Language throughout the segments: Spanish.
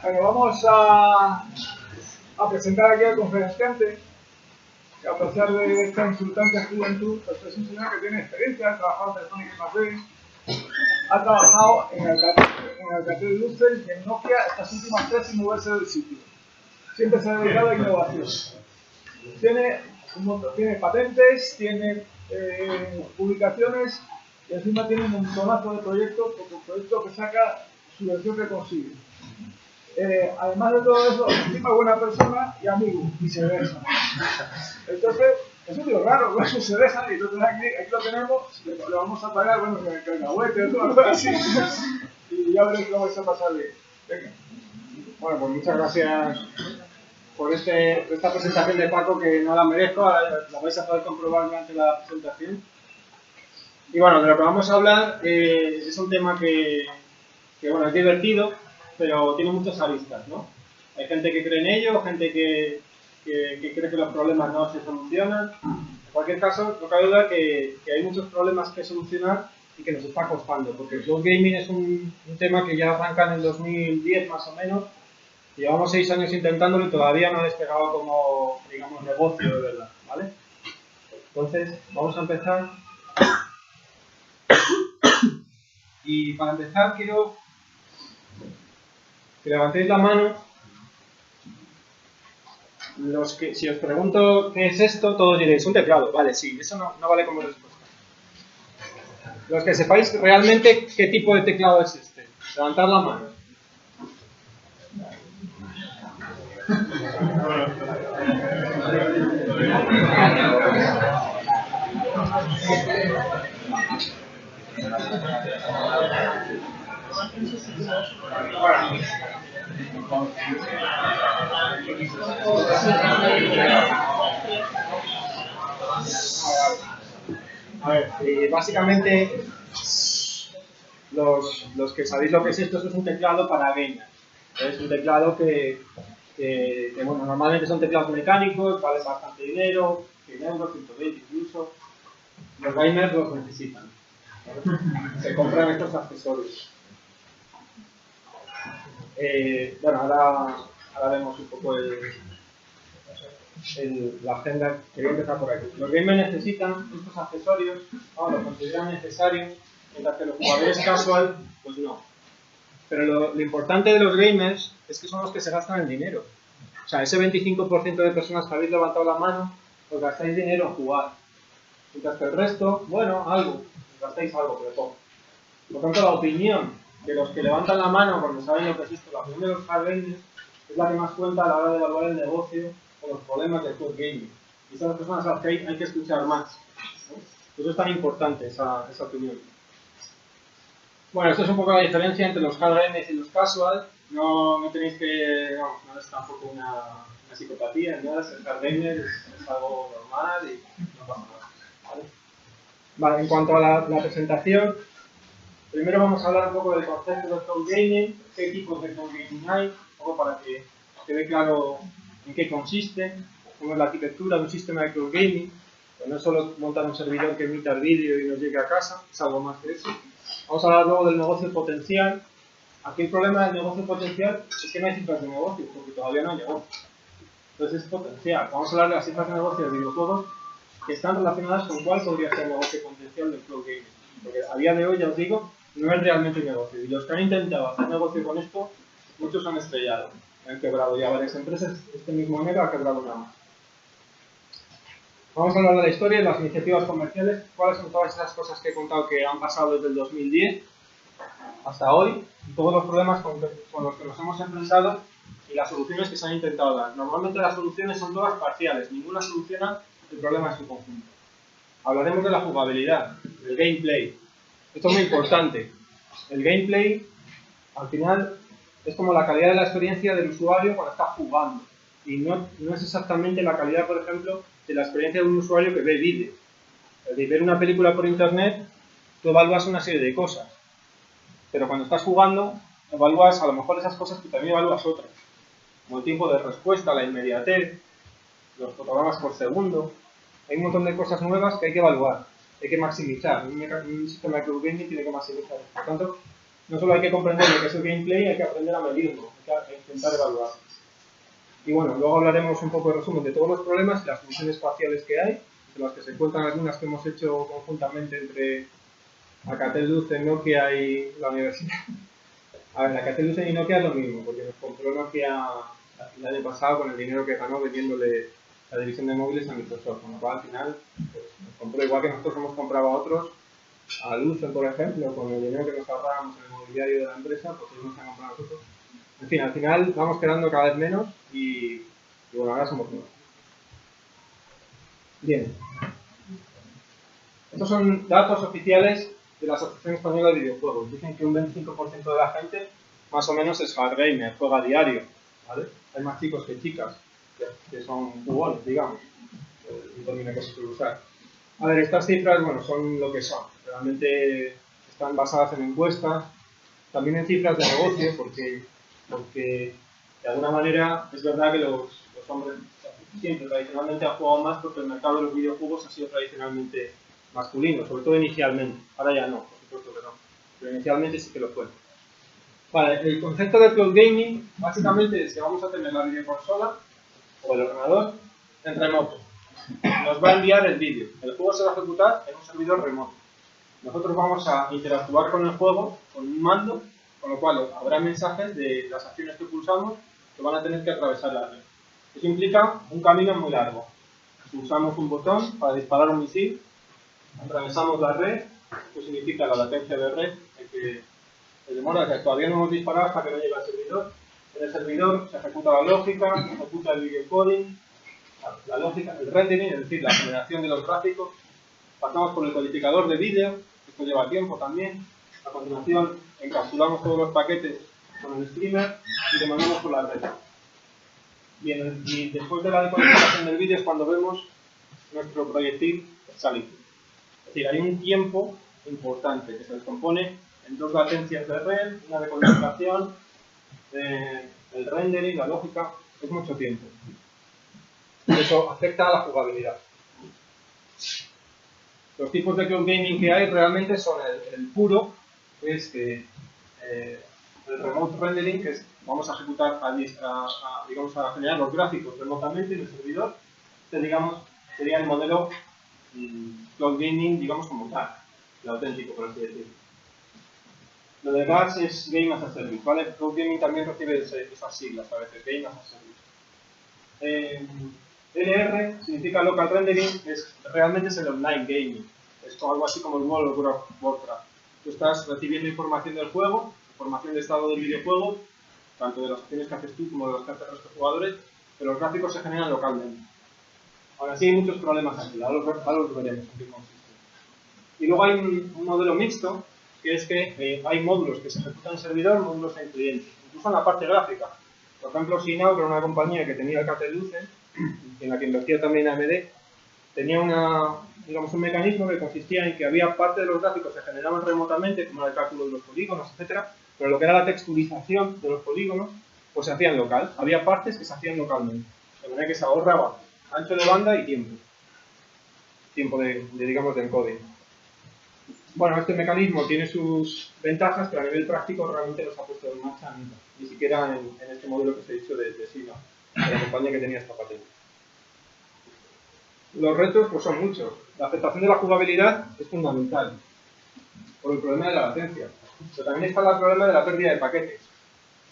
Bueno, vamos a presentar aquí al conferenciante, que a pesar de esta insultante juventud, pues es un señor que tiene experiencia, ha trabajado en Telefónica Madrid, ha trabajado en Alcatel Lustre y en Nokia estas últimas 3 sin moverse del sitio. Siempre se ha dedicado a innovación. Tiene patentes, tiene publicaciones y encima tiene un montonazo de proyectos, porque el proyecto que saca, su versión que consigue. Además de todo eso, encima buena persona y amigo, viceversa. Entonces, es un tío raro, bueno, se deja y entonces aquí lo tenemos, le vamos a pagar, bueno, que cacahuete o algo así, y ya veréis cómo vais a pasar bien. Venga. Bueno, pues muchas gracias por esta presentación de Paco, que no la merezco, ahora la vais a poder comprobar durante la presentación. Y bueno, de lo que vamos a hablar es un tema que bueno, es divertido, pero tiene muchas aristas, ¿no? Hay gente que cree en ello, gente que cree que los problemas no se solucionan. En cualquier caso, no cabe duda que hay muchos problemas que solucionar y que nos está costando, porque el cloud gaming es un tema que ya arranca en el 2010 más o menos. Llevamos 6 años intentándolo y todavía no ha despegado como, digamos, negocio de verdad, ¿vale? Entonces, vamos a empezar. Y para empezar quiero que levantéis la mano los que, si os pregunto qué es esto, todos diréis, un teclado. Vale, sí, eso no vale como respuesta. Los que sepáis realmente qué tipo de teclado es este, levantad la mano. A ver, básicamente los que sabéis lo que es esto es un teclado para gamers. Es un teclado que bueno, normalmente son teclados mecánicos, valen bastante dinero, 100 euros, 120 incluso. Los gamers los necesitan, ¿vale? Se compran estos accesorios. Bueno, ahora vemos un poco la agenda. Quería empezar por aquí. Los gamers necesitan estos accesorios, los consideran necesarios, mientras que los jugadores casual, pues no. Pero lo importante de los gamers es que son los que se gastan el dinero. O sea, ese 25% de personas que habéis levantado la mano, os gastáis dinero en jugar. Mientras que el resto, bueno, algo. Os gastáis algo, pero poco. Por tanto, la opinión de los que levantan la mano cuando saben lo que es esto, la opinión de los hard gamers, es la que más cuenta a la hora de evaluar el negocio o los problemas del cloud gaming. Y son las personas a las que hay que escuchar más, ¿no? Por eso es tan importante esa opinión. Bueno, esto es un poco la diferencia entre los hard gamers y los casual. No tenéis que, no es tampoco una psicopatía, ¿no? Ser hard gamer es algo normal y no pasa nada, ¿vale? En cuanto a la presentación, primero vamos a hablar un poco del concepto del cloud gaming, qué tipos de cloud gaming hay, un poco para que quede claro en qué consiste, cómo es la arquitectura de un sistema de cloud gaming. Pues no es solo montar un servidor que emita el vídeo y nos llegue a casa, es algo más que eso. Vamos a hablar luego del negocio potencial. Aquí el problema del negocio potencial es que no hay cifras de negocio, porque todavía no hay negocio. Entonces es potencial. Vamos a hablar de las cifras de negocio de videojuegos que están relacionadas con cuál podría ser el negocio potencial del cloud gaming. Porque a día de hoy, ya os digo, no es realmente un negocio. Y los que han intentado hacer negocio con esto, muchos han estrellado. Han quebrado ya varias empresas. Este mismo enero ha quebrado una más. Vamos a hablar de la historia y las iniciativas comerciales. ¿Cuáles son todas esas cosas que he contado que han pasado desde el 2010 hasta hoy? Y todos los problemas con los que nos hemos enfrentado y las soluciones que se han intentado dar. Normalmente las soluciones son todas parciales. Ninguna soluciona el problema en su conjunto. Hablaremos de la jugabilidad, del gameplay. Esto es muy importante. El gameplay, al final, es como la calidad de la experiencia del usuario cuando está jugando. Y no es exactamente la calidad, por ejemplo, de la experiencia de un usuario que ve vídeo. De ver una película por internet, tú evalúas una serie de cosas. Pero cuando estás jugando, evalúas a lo mejor esas cosas que también evalúas otras. como el tiempo de respuesta, la inmediatez, los fotogramas por segundo. Hay un montón de cosas nuevas que hay que evaluar, hay que maximizar. Un sistema de cloud gaming tiene que maximizar. Por tanto, no solo hay que comprender lo que es el gameplay, hay que aprender a medirlo, hay que intentar evaluarlo. Y bueno, luego hablaremos un poco de resumen de todos los problemas y las soluciones parciales que hay, de las que se encuentran algunas que hemos hecho conjuntamente entre Alcatel-Lucent, Nokia y la universidad. A ver, Alcatel-Lucent y Nokia es lo mismo, porque nos compró Nokia el año pasado con el dinero que ganó vendiéndole la división de móviles a Microsoft, con lo cual al final pues, nos compró igual que nosotros hemos comprado a otros, a Lucent por ejemplo, con el dinero que nos ahorrábamos en el mobiliario de la empresa, pues ellos nos han comprado a nosotros. En fin, al final vamos quedando cada vez menos y bueno, ahora somos nuevos. Bien. Estos son datos oficiales de la Asociación Española de Videojuegos. Dicen que un 25% de la gente más o menos es hard gamer, juega a diario, ¿vale? Hay más chicos que chicas que son jugones, digamos, un término que se suele usar. A ver, estas cifras, bueno, son lo que son. Realmente están basadas en encuestas, también en cifras de negocio, porque de alguna manera es verdad que los hombres siempre tradicionalmente han jugado más porque el mercado de los videojuegos ha sido tradicionalmente masculino, sobre todo inicialmente. Ahora ya no, por supuesto que no, pero inicialmente sí que lo fue. Vale, el concepto de cloud gaming básicamente es que vamos a tener la videoconsola o el ordenador en remoto. Nos va a enviar el vídeo. El juego se va a ejecutar en un servidor remoto. Nosotros vamos a interactuar con el juego con un mando, con lo cual habrá mensajes de las acciones que pulsamos que van a tener que atravesar la red. Eso implica un camino muy largo. Pulsamos un botón para disparar un misil, atravesamos la red, eso significa la latencia de red, que demora que todavía no hemos disparado hasta que no llegue al servidor. En el servidor se ejecuta la lógica, se ejecuta el video coding, la lógica, el rendering, es decir, la generación de los gráficos. Pasamos por el codificador de vídeo, esto lleva tiempo también. A continuación encapsulamos todos los paquetes con el streamer y lo mandamos por la red. Y después de la decodificación del vídeo es cuando vemos nuestro proyectil salir. Es decir, hay un tiempo importante que se descompone en dos latencias de red, una decodificación, el rendering, la lógica, es mucho tiempo. Y eso afecta a la jugabilidad. Los tipos de cloud gaming que hay realmente son el puro, que es el remote rendering, que es vamos a ejecutar digamos, a generar los gráficos remotamente en el servidor. Este, digamos, sería el modelo cloud gaming, digamos, como tal, el auténtico, por así decirlo. Lo de GaaS es Game as a Service, ¿vale? Cloud gaming también recibe esas siglas a veces, Game as a Service. LR significa Local Rendering, realmente es el online gaming. Es algo así como el World of Warcraft. Tú estás recibiendo información del juego, información de estado del videojuego, tanto de las acciones que haces tú como de las que hacen los jugadores, pero los gráficos se generan localmente. Ahora sí hay muchos problemas aquí, ahora los veremos en qué consiste. Y luego hay un modelo mixto, que es que hay módulos que se ejecutan en servidor, módulos en cliente, incluso en la parte gráfica. Por ejemplo, Sinao, que era una compañía que tenía Alcatel-Lucent, en la que invertía también AMD, tenía digamos, un mecanismo que consistía en que había parte de los gráficos que se generaban remotamente, como el cálculo de los polígonos, etcétera, pero lo que era la texturización de los polígonos, pues se hacía en local. Había partes que se hacían localmente, de manera que se ahorraba ancho de banda y tiempo digamos, de encoding. Bueno, este mecanismo tiene sus ventajas, pero a nivel práctico realmente no se ha puesto en marcha nunca, ni siquiera en este modelo que os he dicho de Sina, de la compañía que tenía esta patente. Los retos pues son muchos. La aceptación de la jugabilidad es fundamental, por el problema de la latencia. Pero también está el problema de la pérdida de paquetes.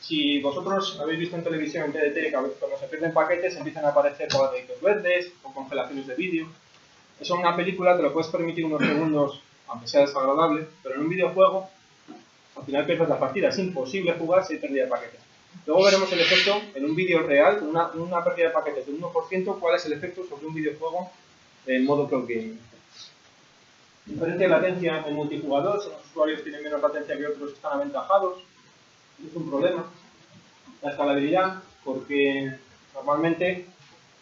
Si vosotros habéis visto en televisión, en TDT, que cuando se pierden paquetes empiezan a aparecer cuadritos verdes o congelaciones de vídeo. Eso en una película te lo puedes permitir unos segundos, aunque sea desagradable, pero en un videojuego al final pierdes la partida. Es imposible jugar si hay pérdida de paquetes. Luego veremos el efecto en un vídeo real, una pérdida de paquetes del 1%, cuál es el efecto sobre un videojuego en modo cloud gaming. Diferencia de latencia en multijugador, si los usuarios tienen menos latencia que otros están aventajados, es un problema. La escalabilidad, porque normalmente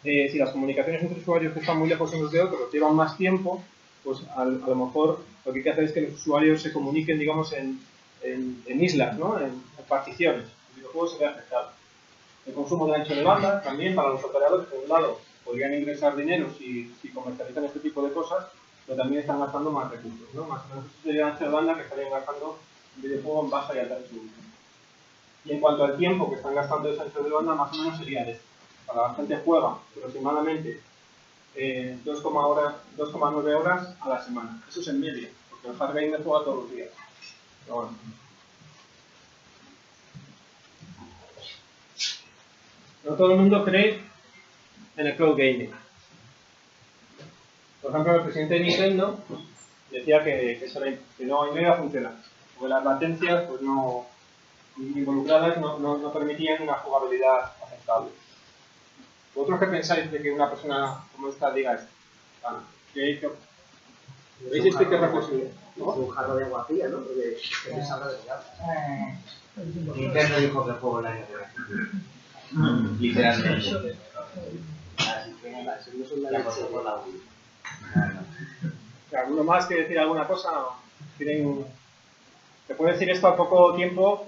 si las comunicaciones entre usuarios que están muy lejos unos de otros llevan más tiempo, pues a lo mejor lo que hay que hacer es que los usuarios se comuniquen, digamos, en islas, ¿no? en particiones. El videojuego se ve afectado. El consumo de ancho de banda, también para los operadores, por un lado, podrían ingresar dinero si comercializan este tipo de cosas, pero también están gastando más recursos, ¿no? Más o menos eso sería el ancho de banda que estarían gastando en videojuegos en baja y alta resolución. Y en cuanto al tiempo que están gastando ese ancho de banda, más o menos sería este. Para la gente juega aproximadamente 2,9 horas a la semana. Eso es en media, porque el hard gamer juega todos los días. Pero bueno. No todo el mundo cree en el cloud gaming. Por ejemplo, el presidente de Nintendo decía que no iba a funcionar, porque las latencias pues no involucradas no permitían una jugabilidad aceptable. ¿Vosotros qué pensáis de que una persona como esta diga esto? ¿Veis esto que reflexión? Es un jarro de agua fría, ¿no? Porque se habla de verdad. Nintendo dijo que el juego el año que viene. Literalmente. Así que no son la leche por la Wii. ¿Alguno más quiere decir alguna cosa? ¿Te puedo decir esto a poco tiempo?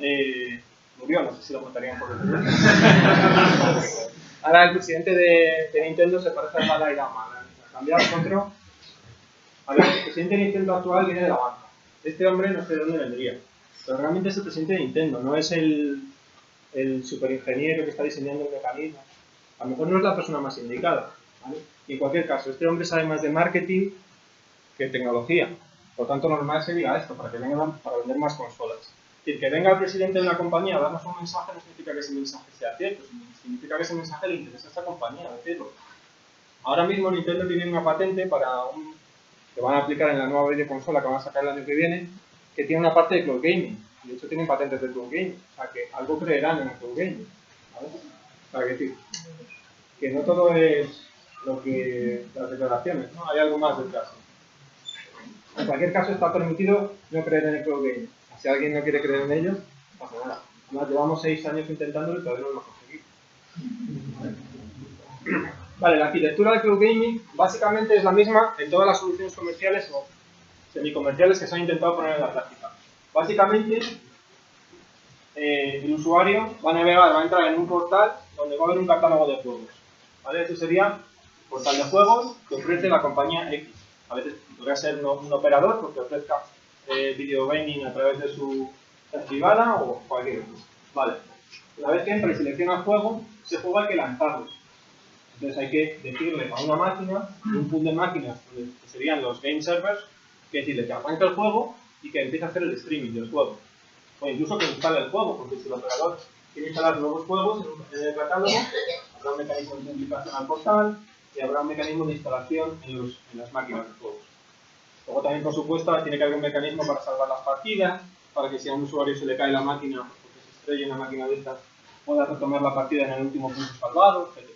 Murió, no sé si lo contarían por el Ahora el presidente de Nintendo se parece al Dalai Lama. Ha cambiado el control. A ver, el presidente de Nintendo actual viene de la banca. Este hombre no sé de dónde vendría. Pero realmente es el presidente de Nintendo, no es el superingeniero que está diseñando el mecanismo. A lo mejor no es la persona más indicada, ¿vale? Y en cualquier caso, este hombre sabe más de marketing que tecnología. Por tanto, normal se diga esto, para vender más consolas. Es decir, que venga el presidente de una compañía a darnos un mensaje no significa que ese mensaje sea cierto, significa que ese mensaje le interesa a esta compañía, decirlo. Ahora mismo Nintendo tiene una patente que van a aplicar en la nueva videoconsola que van a sacar el año que viene, que tiene una parte de cloud gaming. De hecho, tienen patentes de cloud gaming. O sea, que algo creerán en el cloud gaming. ¿Vale? O sea, que no todo es lo que las declaraciones, ¿no? Hay algo más detrás. En cualquier caso, está permitido no creer en el cloud gaming. Si alguien no quiere creer en ello, no pasa nada. Además, llevamos 6 años intentándolo y todavía no lo hemos conseguido. Vale, la arquitectura del cloud gaming básicamente es la misma en todas las soluciones comerciales o semicomerciales que se han intentado poner en la práctica. Básicamente, el usuario va a entrar en un portal donde va a haber un catálogo de juegos. ¿Vale? Este sería un portal de juegos que ofrece la compañía X. A veces podría ser un operador porque ofrezca video gaming a través de su privada o cualquier otro. Vale. Una vez que entra y selecciona el juego, ese juego hay que lanzarlo. Entonces hay que decirle a una máquina, un pool de máquinas que serían los game servers, que decirle que arranque el juego y que empiece a hacer el streaming del juego. O incluso que instale el juego, porque si el operador quiere instalar nuevos juegos en el catálogo, habrá un mecanismo de publicación al portal y habrá un mecanismo de instalación en las máquinas de juegos. Luego también, por supuesto, tiene que haber un mecanismo para salvar las partidas, para que si a un usuario se le cae la máquina, porque se estrella en una máquina de estas, pueda retomar la partida en el último punto salvado, etc.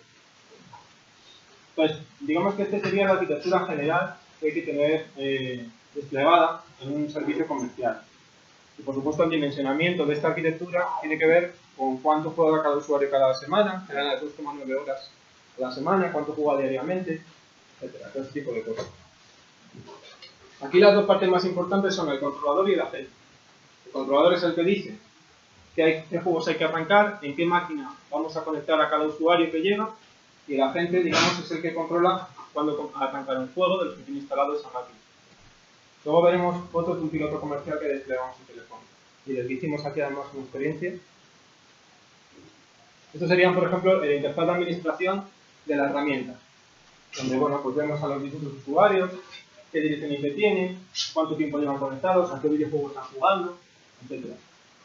Entonces, digamos que esta sería la arquitectura general que hay que tener desplegada en un servicio comercial. Y por supuesto el dimensionamiento de esta arquitectura tiene que ver con cuánto juega cada usuario cada semana, serán las 2,9 horas a la semana, cuánto juega diariamente, etcétera, todo ese tipo de cosas. Aquí las dos partes más importantes son el controlador y el agente. El controlador es el que dice qué juegos hay que arrancar, en qué máquina vamos a conectar a cada usuario que llega, y el agente, digamos, es el que controla cuándo arrancar un juego de los que tiene instalado esa máquina. Luego veremos fotos de un piloto comercial que desplegamos en Telefónica. Y les hicimos aquí además una experiencia. Estos serían, por ejemplo, el interfaz de administración de la herramienta. Donde, bueno, pues vemos a los distintos usuarios, qué dirección IP tienen, cuánto tiempo llevan conectados, a qué videojuegos están jugando, etc.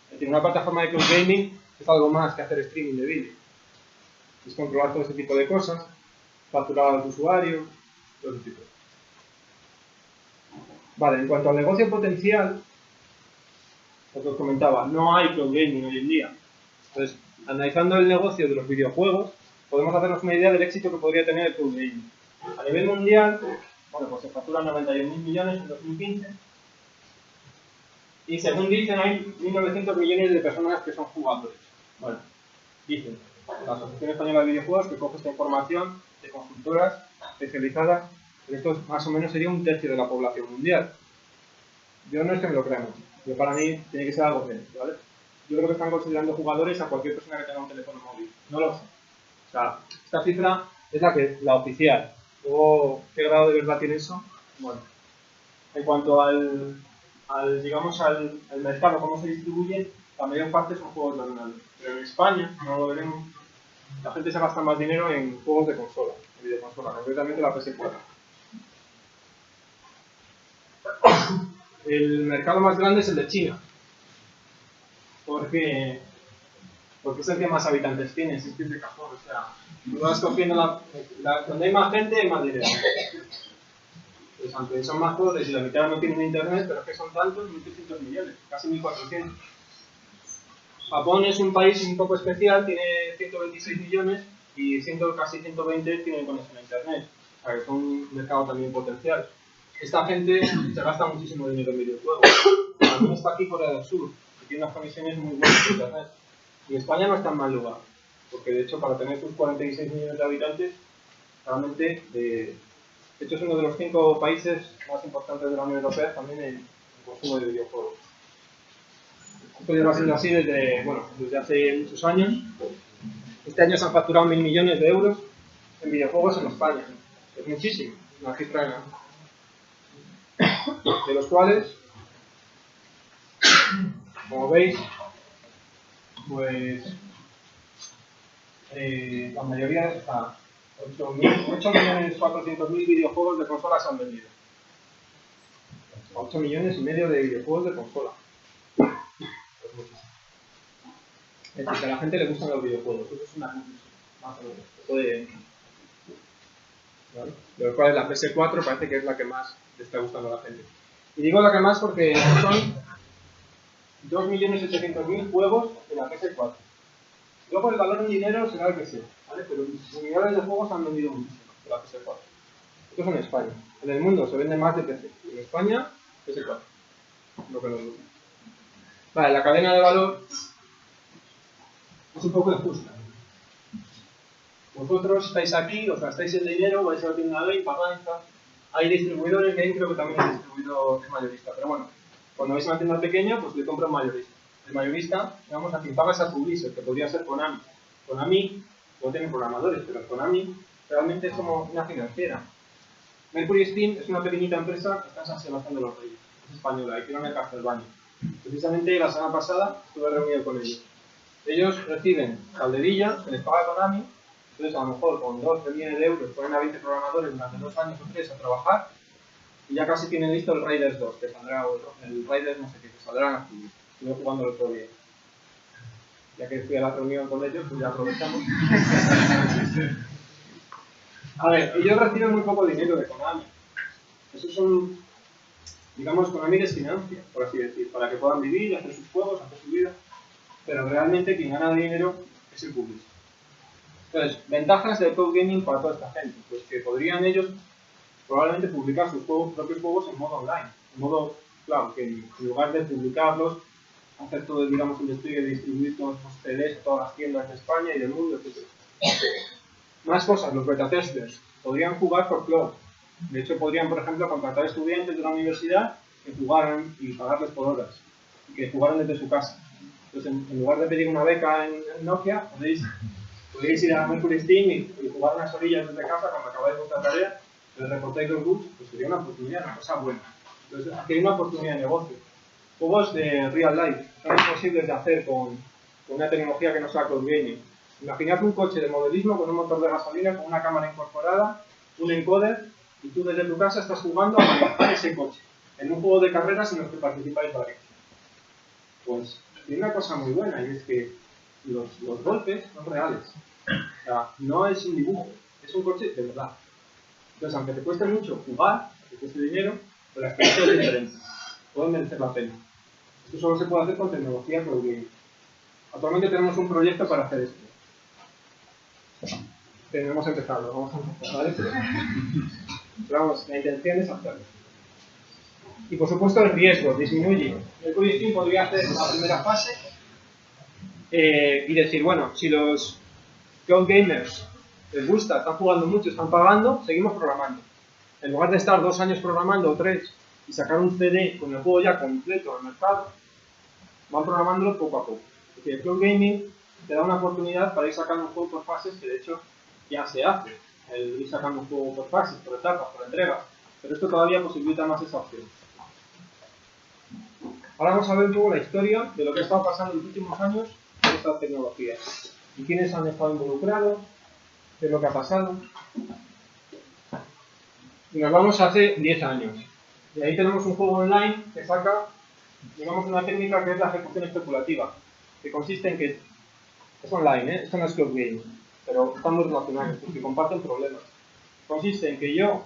Es decir, una plataforma de cloud gaming es algo más que hacer streaming de vídeo. Es controlar todo ese tipo de cosas, facturar a los usuarios, todo ese tipo de cosas. Vale, en cuanto al negocio potencial, lo que os comentaba, no hay cloud gaming hoy en día. Entonces, analizando el negocio de los videojuegos, podemos hacernos una idea del éxito que podría tener el cloud gaming. A nivel mundial, bueno, pues se facturan 91.000 millones en 2015. Y según dicen, hay 1.900 millones de personas que son jugadores. Bueno, dicen la Asociación Española de Videojuegos que coge esta información de consultoras especializadas, pero esto más o menos sería un tercio de la población mundial. Yo no es que me lo crea mucho, pero para mí tiene que ser algo menos, ¿vale? yo creo que están considerando jugadores a cualquier persona que tenga un teléfono móvil. No lo sé. O sea, esta cifra es la oficial. Luego, ¿qué grado de verdad tiene eso? Bueno, en cuanto al mercado, cómo se distribuye, la mayor parte son juegos de ordenador. Pero en España, no lo veremos, la gente se gasta más dinero en juegos de consola, en videoconsola, concretamente la PS4. El mercado más grande es el de China. Porque es el que más habitantes tiene, si es que es de cajón, o sea, tú vas cogiendo donde hay más gente, hay más dinero. Pues aunque son más pobres y la mitad no tienen internet, pero es que son tantos, 1.300 millones, casi 1.400. Japón es un país un poco especial, tiene 126 millones y casi 120 tienen conexión a internet, o sea que es un mercado también potencial. Esta gente se gasta muchísimo dinero en videojuegos. También está aquí Corea del Sur, que tiene unas conexiones muy buenas de internet. Y España no está en mal lugar, porque de hecho para tener sus 46 millones de habitantes, realmente, de hecho es uno de los 5 países más importantes de la Unión Europea también en consumo de videojuegos. Esto lleva siendo así desde hace muchos años. Este año se han facturado 1.000 millones de euros en videojuegos en España. Es muchísimo, una cifra enorme. De los cuales, como veis, pues la mayoría está 8.400.000 videojuegos de consola se han vendido. 8 millones y medio de videojuegos de consola. Es decir, que a la gente le gustan los videojuegos. Eso es una conclusión. Más o menos. ¿Vale? De los cuales la PS4 parece que es la que más le está gustando a la gente. Y digo la que más porque son 2.800.000 juegos en la PS4. Luego el valor en dinero será el que sea, ¿vale? Pero unidades de juegos han vendido muchísimo de la PS4. Esto es en España. En el mundo se vende más de PC. En España, PS4. Lo que nos gusta. Vale, la cadena de valor es un poco injusta. Vosotros estáis aquí, os gastáis el dinero, vais a la tienda de y pagáis. Hay distribuidores, que creo que también hay distribuidor mayorista. Pero bueno, cuando vais a una tienda pequeña, pues le compra un mayorista. El mayorista, digamos, a quien pagas a publisher, que podría ser Konami. Konami no tiene programadores, pero Konami realmente es como una financiera. Mercury Steam es una pequeñita empresa que está en San Sebastián de los Reyes. Es española, y tiene una Castlevania. Precisamente la semana pasada estuve reunido con ellos. Ellos reciben calderilla, se les paga Konami, entonces a lo mejor con 2 o 3 millones de euros ponen a 20 programadores durante 2 años o 3 a trabajar y ya casi tienen listo el Raiders 2, que saldrá el Raiders no sé qué, que saldrá en octubre. Estuve jugando el otro día. Ya que fui a la reunión con ellos, pues ya aprovechamos. A ver, ellos reciben muy poco dinero de Konami. Esos son, digamos, Konami les financia, por así decir, para que puedan vivir, hacer sus juegos, hacer su vida. Pero realmente quien gana dinero es el público. Entonces, ventajas del cloud gaming para toda esta gente. Pues que podrían ellos probablemente publicar sus propios juegos en modo online. En modo cloud, que en lugar de publicarlos, hacer todo, digamos, el despliegue de distribuir todos los CDs a todas las tiendas de España y del mundo, etc. Más cosas, los beta testers podrían jugar por cloud. De hecho, podrían, por ejemplo, contratar estudiantes de la universidad que jugaran y pagarles por horas, y que jugaran desde su casa. Entonces, en lugar de pedir una beca en Nokia, podéis ir a Mercury Steam y jugar unas orillas desde casa cuando acabáis vuestra tarea, les reportáis los bugs, pues sería una oportunidad, una cosa buena. Entonces, aquí hay una oportunidad de negocio. Juegos de real life, son imposibles de hacer con una tecnología que no sea cloud gaming. Imaginad un coche de modelismo con un motor de gasolina, con una cámara incorporada, un encoder, y tú desde tu casa estás jugando a manejar ese coche, en un juego de carreras en el que participáis varios. Pues tiene una cosa muy buena, y es que los golpes son reales. O sea, no es un dibujo, es un coche de verdad. Entonces, aunque te cueste mucho jugar, te cueste dinero, pero la experiencia es diferente. Puede merecer la pena. Esto solo se puede hacer con tecnología cloud gaming. Actualmente tenemos un proyecto para hacer esto. Tenemos empezado, vamos a empezar, ¿vale? Pero vamos, la intención es hacerlo. Y por supuesto el riesgo disminuye. El Mercury Steam podría hacer la primera fase y decir, bueno, si los cloud gamers les gusta, están jugando mucho, están pagando, seguimos programando. En lugar de estar 2 años programando o 3 y sacar un CD con el juego ya completo al mercado, van programándolo poco a poco. decir, el cloud gaming te da una oportunidad para ir sacando un juego por fases, que de hecho ya se hace, el ir sacando un juego por fases, por etapas, por entregas, pero esto todavía posibilita más esa opción. Ahora vamos a ver un poco la historia de lo que ha estado pasando en los últimos años con estas tecnologías y quiénes han estado involucrados, qué es lo que ha pasado. Y nos vamos hace 10 años. Y ahí tenemos un juego online que saca, digamos, una técnica que es la ejecución especulativa, que consiste en que es online, esto no es cloud gaming, pero están muy relacionados porque comparten problemas. Consiste en que yo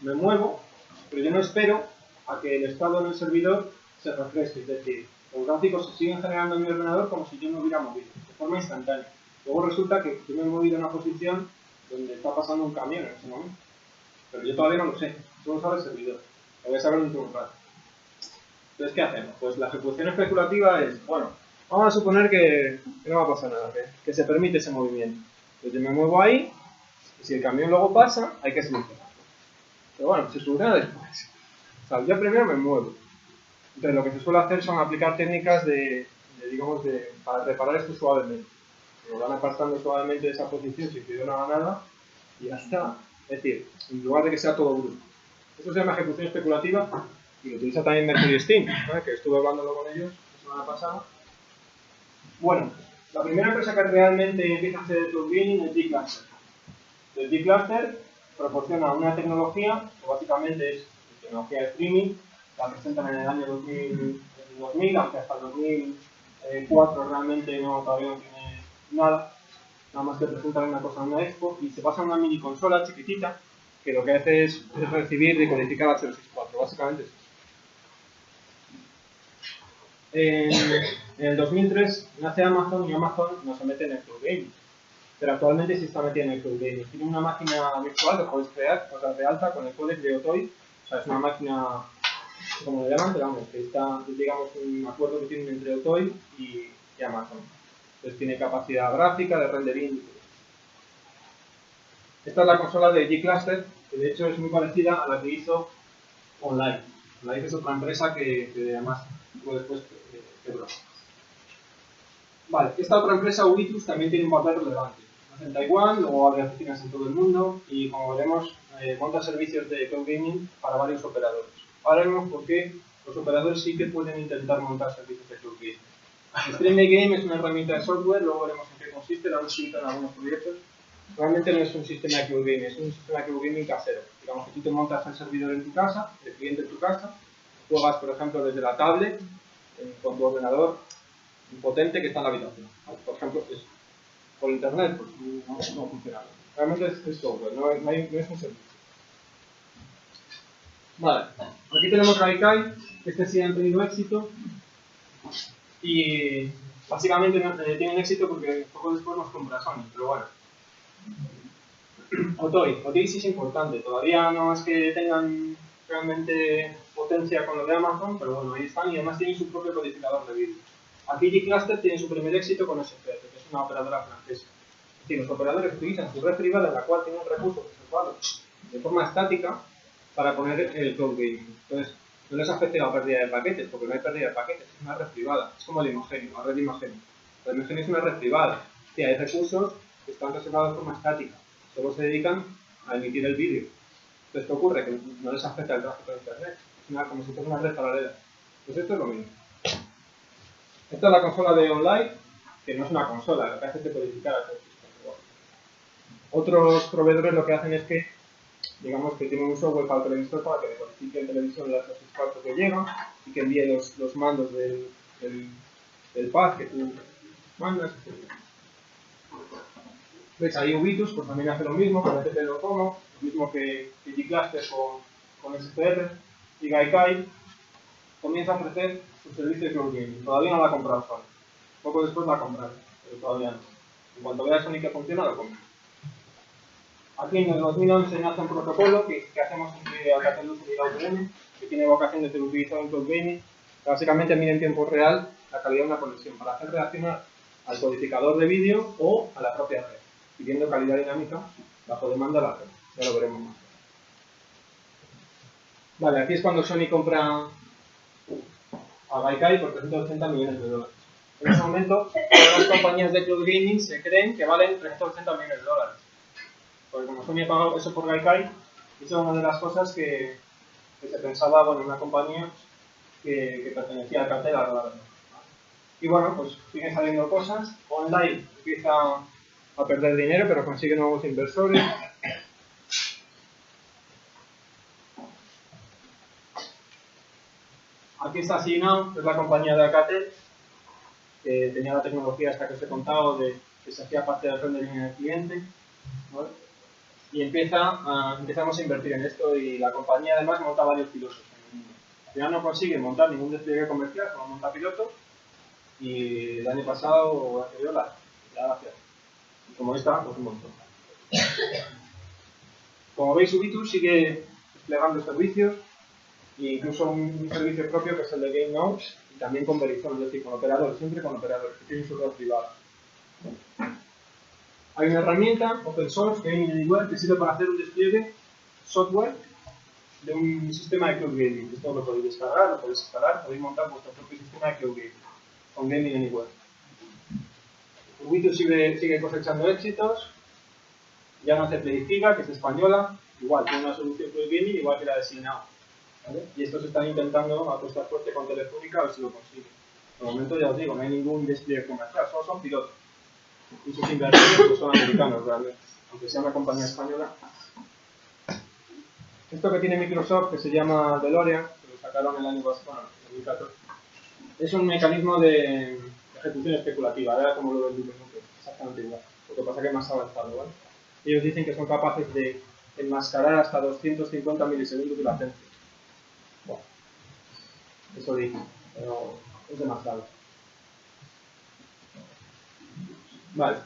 me muevo, pero yo no espero a que el estado en el servidor se refresque, es decir, los gráficos se siguen generando en mi ordenador como si yo me hubiera movido, de forma instantánea. Luego resulta que yo me he movido en una posición donde está pasando un camión en ese momento, pero yo todavía no lo sé, eso lo sabe el servidor, lo voy a saber dentro de un rato. Entonces, ¿qué hacemos? Pues la ejecución especulativa es, bueno, vamos a suponer que no va a pasar nada, que se permite ese movimiento. Entonces yo me muevo ahí, y si el camión luego pasa, hay que solucionarlo. Pero bueno, se soluciona después. O sea, yo primero me muevo. Entonces lo que se suele hacer son aplicar técnicas digamos, para reparar esto suavemente. Lo van apartando suavemente de esa posición sin que yo no haga nada y ya está. Es decir, en lugar de que sea todo brusco. Eso se llama ejecución especulativa y lo utiliza también Mercury Steam, ¿no? Que estuve hablándolo con ellos la semana pasada. Bueno, la primera empresa que realmente empieza a hacer el cloud gaming es G-Cluster. El G-Cluster proporciona una tecnología que básicamente es tecnología de streaming, la presentan en el año 2000, aunque hasta el 2004 realmente todavía no tiene nada más que presentan una cosa en una expo, y se basa en una mini consola chiquitita que lo que hace es recibir y decodificar H264, básicamente es eso. En el 2003 nace Amazon y Amazon no se mete en el cloud gaming, pero actualmente sí está metida en el cloud gaming. Tiene una máquina virtual que puedes crear, o sea, de alta con el códec de Otoy, o sea, es una máquina, como le llaman, pero vamos, que está, digamos, un acuerdo que tienen entre Otoy y Amazon. Entonces tiene capacidad gráfica, de rendering y todo. Esta es la consola de G-Cluster, que de hecho es muy parecida a la que hizo Online. Online es otra empresa que además después quebró. Vale, esta otra empresa, Ubitus, también tiene un papel relevante. Nace en Taiwán, luego abre oficinas en todo el mundo y, como veremos, monta servicios de cloud gaming para varios operadores. Ahora vemos por qué los operadores sí que pueden intentar montar servicios de cloud gaming. Stream Game es una herramienta de software, luego veremos en qué consiste, la hemos utilizado en algunos proyectos. Realmente no es un sistema de cloud gaming, es un sistema de cloud gaming casero. Digamos que tú te montas el servidor en tu casa, el cliente en tu casa, juegas, por ejemplo, desde la tablet, con tu ordenador potente que está en la habitación. Por ejemplo, eso. Por internet, pues no funciona. Realmente es software, no es un servicio. Vale, aquí tenemos Gaikai, este sí ha tenido éxito. Y básicamente tienen éxito porque poco después nos compra Sony, pero bueno. Otoy sí es importante, todavía no es que tengan realmente potencia con lo de Amazon, pero bueno, ahí están y además tienen su propio codificador de vídeo. Aquí G-Cluster tiene su primer éxito con SFR, que es una operadora francesa. Es decir, los operadores utilizan su red privada en la cual tienen recursos reservados de forma estática para poner el cloud gaming. Entonces, no les afecta la pérdida de paquetes, porque no hay pérdida de paquetes, es una red privada. Es como el Imagenio, la red de Imagenio. La Imagenio es una red privada, que hay recursos que están reservados de forma estática. Solo se dedican a emitir el vídeo. Entonces, ¿qué ocurre? Que no les afecta el tráfico de internet. Es como si fuera una red paralela. Pues esto es lo mismo. Esta es la consola de online, que no es una consola, lo que hace es decodificar el sistema. Otros proveedores lo que hacen es que, digamos que tienen un software para el televisor para que decodifique el televisor de las 64 que llega y que envíe los mandos del pad que tú mandas. ¿Ves? Ahí Ubitus pues también hace lo mismo con el Docomo, lo mismo que G-Cluster con SFR, y Gaikai comienza a ofrecer su servicio de cloud gaming. Todavía no la ha comprado Sony. Poco después la comprará, pero todavía no. En cuanto vea Sony que funciona, la compra. Aquí en el 2011 nace un protocolo que hacemos entre Alcatel-Lucent y la UTM, que tiene vocación de ser utilizado en cloud gaming. Básicamente mide en tiempo real la calidad de una conexión para hacer reaccionar al codificador de vídeo o a la propia red, pidiendo calidad dinámica bajo demanda a la red. Ya lo veremos más. Vale, aquí es cuando Sony compra a Gaikai por 380 millones de dólares. En ese momento, todas las compañías de cloud gaming se creen que valen 380 millones de dólares. Porque como Sony ha pagado eso por Gaikai, esa es una de las cosas que se pensaba, bueno, en una compañía que pertenecía a cartera, la verdad. Y bueno, pues siguen saliendo cosas. Online empieza a perder dinero, pero consigue nuevos inversores. Aquí está Signal, que es la compañía de Alcatel, que tenía la tecnología esta que os he contado, de que se hacía parte del rendering en el cliente. ¿Vale? Y empezamos a invertir en esto y la compañía además monta varios pilotos en el mundo. Al final no consigue montar ningún despliegue comercial, solo monta pilotos. Y el año pasado o el anterior la gracias. Y como esta, pues un montón. Como veis, Ubitus sigue desplegando servicios e incluso un servicio propio que es el de Game Notes y también con Verizon, es decir, con operadores, siempre con operadores que tienen su red privada. Hay una herramienta open source, Gaming Anywhere, que sirve para hacer un despliegue software de un sistema de cloud gaming. Esto lo podéis descargar, lo podéis instalar, podéis montar vuestro propio sistema de cloud gaming con Gaming Anywhere. Ubitus sigue cosechando éxitos, ya no hace Playfiga, que es española, igual tiene una solución cloud gaming igual que la de Signal. ¿Vale? Y estos están intentando apostar fuerte con Telefónica a ver si lo consiguen. De momento ya os digo, no hay ningún despliegue comercial, solo son pilotos. Y sus inversores pues, son americanos realmente, aunque sea una compañía española. Esto que tiene Microsoft, que se llama DeLorean, que lo sacaron el año pasado, bueno, en 2014, es un mecanismo de ejecución especulativa, era como lo del Duke Nukem, exactamente igual. Lo que pasa es que es más avanzado, ¿vale? Ellos dicen que son capaces de enmascarar hasta 250 milisegundos de latencia. Bueno, eso dicen, pero es demasiado. Vale.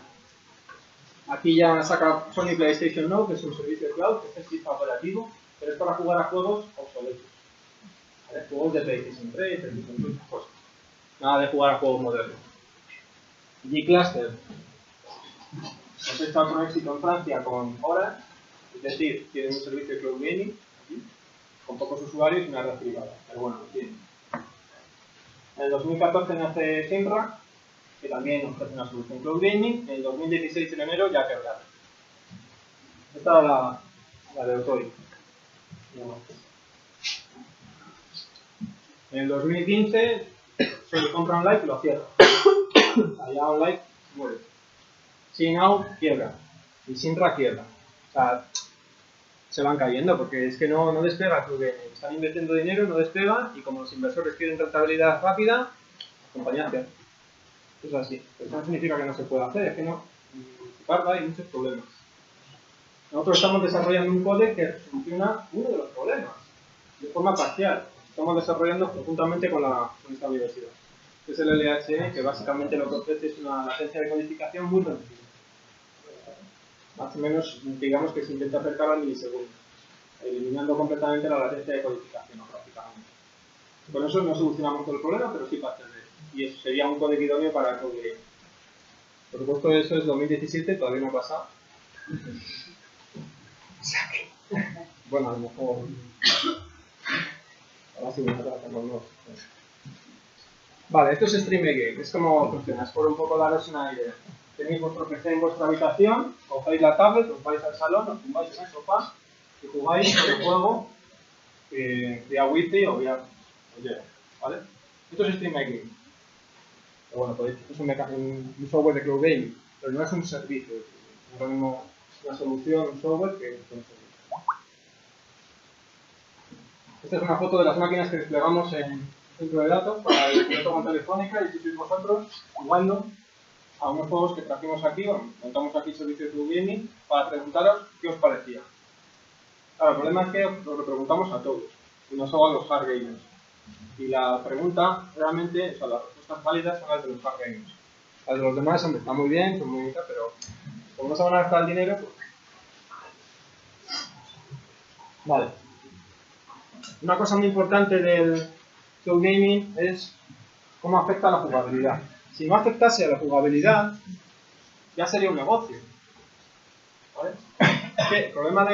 Aquí ya saca Sony PlayStation Now, que es un servicio de cloud, que es el sistema operativo, pero es para jugar a juegos obsoletos. ¿Vale? Juegos de PlayStation 3, PlayStation 2, cosas. Nada de jugar a juegos modernos. G-Cluster. Hemos hecho otro éxito en Francia con Orange, es decir, tienen un servicio de cloud gaming, aquí, con pocos usuarios y una red privada. Pero bueno, lo tienen. En el 2014 nace Simra, que también ofrece una solución cloud gaming. En el 2016, en enero, ya quebraron. Esta es la de Otoy. En el 2015 se compra OnLive y lo cierra. Allá OnLive muere. Signal quiebra. Y Simra quiebra. O sea, se van cayendo porque es que no despega. Porque están invirtiendo dinero, no despega. Y como los inversores quieren rentabilidad rápida, la compañía cierra. Es así. Pero eso no significa que no se pueda hacer, es que no. En Parda hay muchos problemas. Nosotros estamos desarrollando un código que soluciona uno de los problemas, de forma parcial. Estamos desarrollando conjuntamente con esta universidad, que es el LHN, que básicamente lo que ofrece es una latencia de codificación muy reducida. Más o menos, digamos que se intenta acercar al milisegundo, eliminando completamente la latencia de codificación, prácticamente. Con eso no solucionamos todo el problema, pero sí parte de él. Y eso sería un código idóneo para el code. Por supuesto, eso es 2017, todavía no ha pasado. Bueno, a lo mejor. Ahora sí me trata con los. Vale, esto es Stream Game. Es como funciona. Es por un poco daros una idea. Tenéis vuestro PC en vuestra habitación, cogéis la tablet, os vais al salón, os tumbáis en el sofá y jugáis el juego vía Wi-Fi o vía. ¿Vale? Esto es Stream Game. Pero bueno, es un software de cloud gaming, pero no es un servicio. Es una solución, un software que es un servicio. Esta es una foto de las máquinas que desplegamos en el centro de datos para el piloto con Telefónica y si sois vosotros jugando a unos juegos que trajimos aquí, bueno, montamos aquí el servicio de cloud gaming para preguntaros qué os parecía. Claro, el problema es que os lo preguntamos a todos, y no solo a los hard gamers. Y la pregunta, realmente, o sea, las respuestas válidas son las de los hard gamers. Las de los demás, hombre, están muy bien, son muy bonitas, pero como no se van a gastar el dinero, pues. Vale. Una cosa muy importante del cloud gaming es cómo afecta a la jugabilidad. Si no afectase a la jugabilidad, ya sería un negocio. ¿Vale? Es que el problema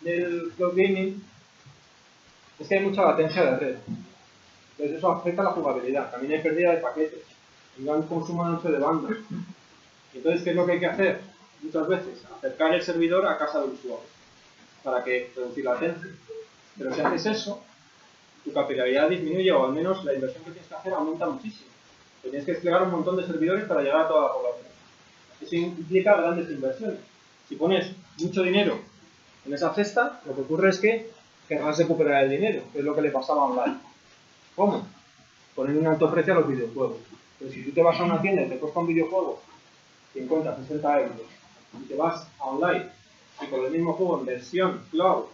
del cloud gaming es que hay mucha latencia de red. Entonces eso afecta a la jugabilidad. También hay pérdida de paquetes, un gran consumo ancho de banda. Entonces, ¿qué es lo que hay que hacer? Muchas veces, acercar el servidor a casa del usuario para que reducir la latencia. Pero si haces eso, tu capilaridad disminuye, o al menos la inversión que tienes que hacer aumenta muchísimo. Tienes que desplegar un montón de servidores para llegar a toda la población. Eso implica grandes inversiones. Si pones mucho dinero en esa cesta, lo que ocurre es que querrás recuperar el dinero, que es lo que le pasaba a online. ¿Cómo? Poner un alto precio a los videojuegos. Pero si tú te vas a una tienda y te cuesta un videojuego 50, 60 euros, y te vas a online y con el mismo juego en versión cloud,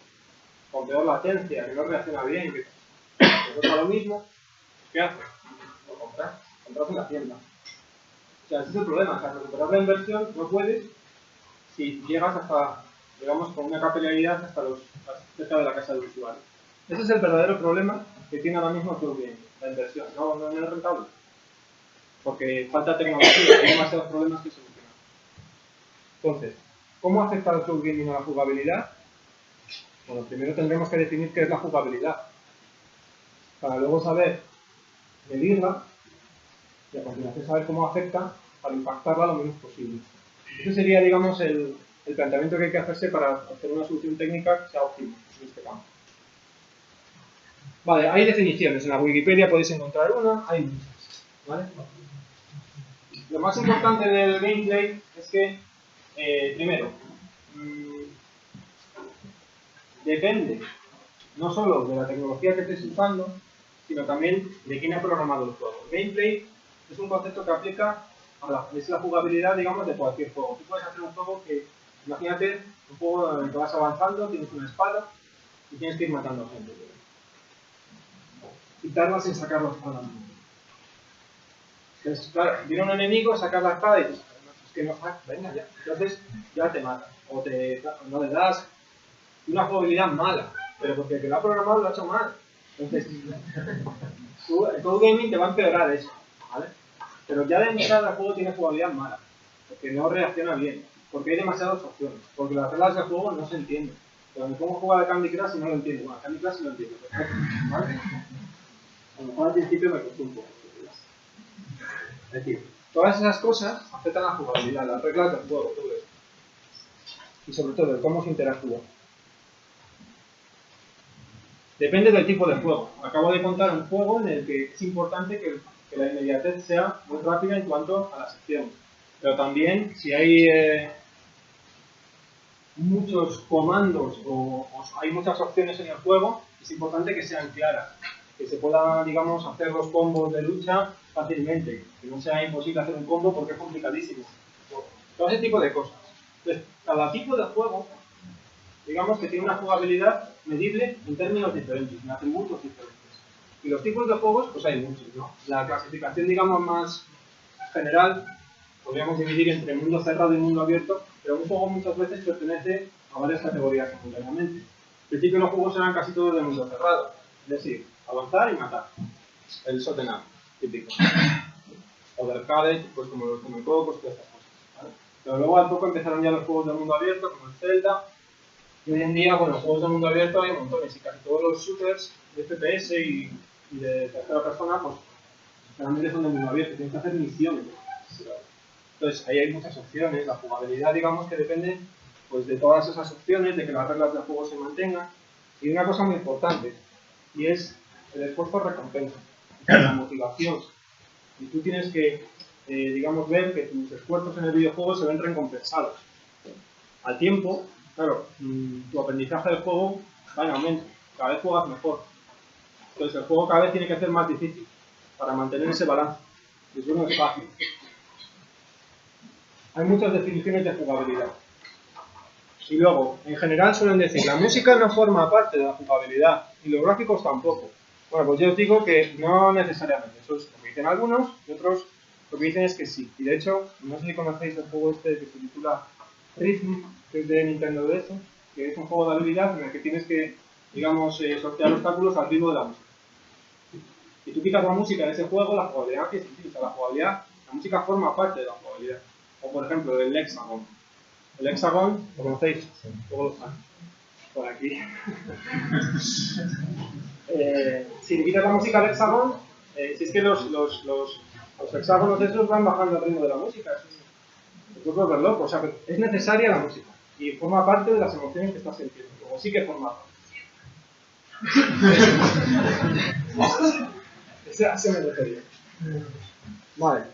con peor latencia, que no reacciona bien, que te cuesta lo mismo, ¿qué haces? Lo compras en la tienda. O sea, ese es el problema, o sea, recuperar la inversión no puedes si llegas hasta, digamos, con una capilaridad hasta cerca de la casa del usuario. Ese es el verdadero problema que tiene ahora mismo el cloud gaming, la inversión. No es rentable. Porque falta tecnología, hay demasiados problemas que solucionar. Entonces, ¿cómo afecta el cloud gaming a la jugabilidad? Bueno, primero tendremos que definir qué es la jugabilidad, para luego saber medirla y a continuación saber cómo afecta para impactarla lo menos posible. Ese sería, digamos, el planteamiento que hay que hacerse para hacer una solución técnica que sea óptima en este campo. Vale, hay definiciones. En la Wikipedia podéis encontrar una, hay muchas. ¿Vale? Lo más importante del gameplay es que, primero, depende no solo de la tecnología que estés usando, sino también de quién ha programado el juego. El gameplay es un concepto que aplica a la jugabilidad, digamos, de cualquier juego. Tú puedes hacer un juego que, imagínate, un juego en el que vas avanzando, tienes una espada y tienes que ir matando gente. Quitarla sin sacar la espada. Entonces, claro, viene un enemigo, sacas la espada y dices, es que no, venga ya. Entonces ya te mata. O no le das una jugabilidad mala, pero porque el que lo ha programado lo ha hecho mal. Entonces, el cloud gaming te va a empeorar eso, ¿vale? Pero ya de entrada el juego tiene jugabilidad mala, porque no reacciona bien, porque hay demasiadas opciones, porque las reglas del juego no se entienden. Pero me pongo a jugar a Candy Crush y no lo entiendo. Bueno, Candy Crush sí lo entiendo, ¿vale? A lo mejor al principio me costó un poco. Es decir, todas esas cosas afectan a la jugabilidad, las reglas del juego, todo eso. Y sobre todo, el cómo se interactúa. Depende del tipo de juego. Acabo de contar un juego en el que es importante que la inmediatez sea muy rápida en cuanto a las acciones. Pero también, si hay muchos comandos o hay muchas opciones en el juego, es importante que sean claras. Que se pueda, digamos, hacer los combos de lucha fácilmente. Que no sea imposible hacer un combo porque es complicadísimo. Todo ese tipo de cosas. Entonces, cada tipo de juego, digamos que tiene una jugabilidad medible en términos diferentes, en atributos diferentes. Y los tipos de juegos, pues hay muchos, ¿no? La clasificación, digamos, más general, podríamos dividir entre mundo cerrado y mundo abierto, pero un juego muchas veces pertenece a varias categorías simultáneamente. Al principio los juegos eran casi todos de mundo cerrado, es decir, avanzar y matar. El shoot'em up, típico. O de arcade, pues como los Coco, todas estas cosas, ¿vale? Pero luego al poco empezaron ya los juegos de mundo abierto, como el Zelda. Y hoy en día, bueno, juegos de mundo abierto hay montones y casi todos los shooters de FPS y de tercera persona, pues realmente son de mundo abierto, tienes que hacer misiones. Entonces ahí hay muchas opciones, la jugabilidad digamos que depende pues de todas esas opciones, de que las reglas del juego se mantengan. Y una cosa muy importante, y es el esfuerzo-recompensa, la motivación. Y tú tienes que, digamos, ver que tus esfuerzos en el videojuego se ven recompensados. Al tiempo, claro, tu aprendizaje del juego va en aumento, cada vez juegas mejor. Entonces el juego cada vez tiene que ser más difícil para mantener ese balance. Y eso no es fácil. Hay muchas definiciones de jugabilidad. Y luego, en general suelen decir, la música no forma parte de la jugabilidad y los gráficos tampoco. Bueno, pues yo os digo que no necesariamente. Eso es lo que dicen algunos y otros lo que dicen es que sí. Y de hecho, no sé si conocéis el juego este que se titula Rhythm, que es de Nintendo DS, que es un juego de habilidad en el que tienes que, digamos, sortear obstáculos al ritmo de la música. Si tú quitas la música de ese juego, la jugabilidad que existe, o sea, la música forma parte de la jugabilidad. O por ejemplo, el Hexagon. El Hexagon, ¿lo conocéis? Sí. Todos lo saben. Por aquí. si quitas la música del hexagón, si es que los hexágonos esos van bajando el ritmo de la música. Es un poco loco, o sea, es necesaria la música y forma parte de las emociones que estás sintiendo. Luego sí que forma parte. Ese me refería. Vale.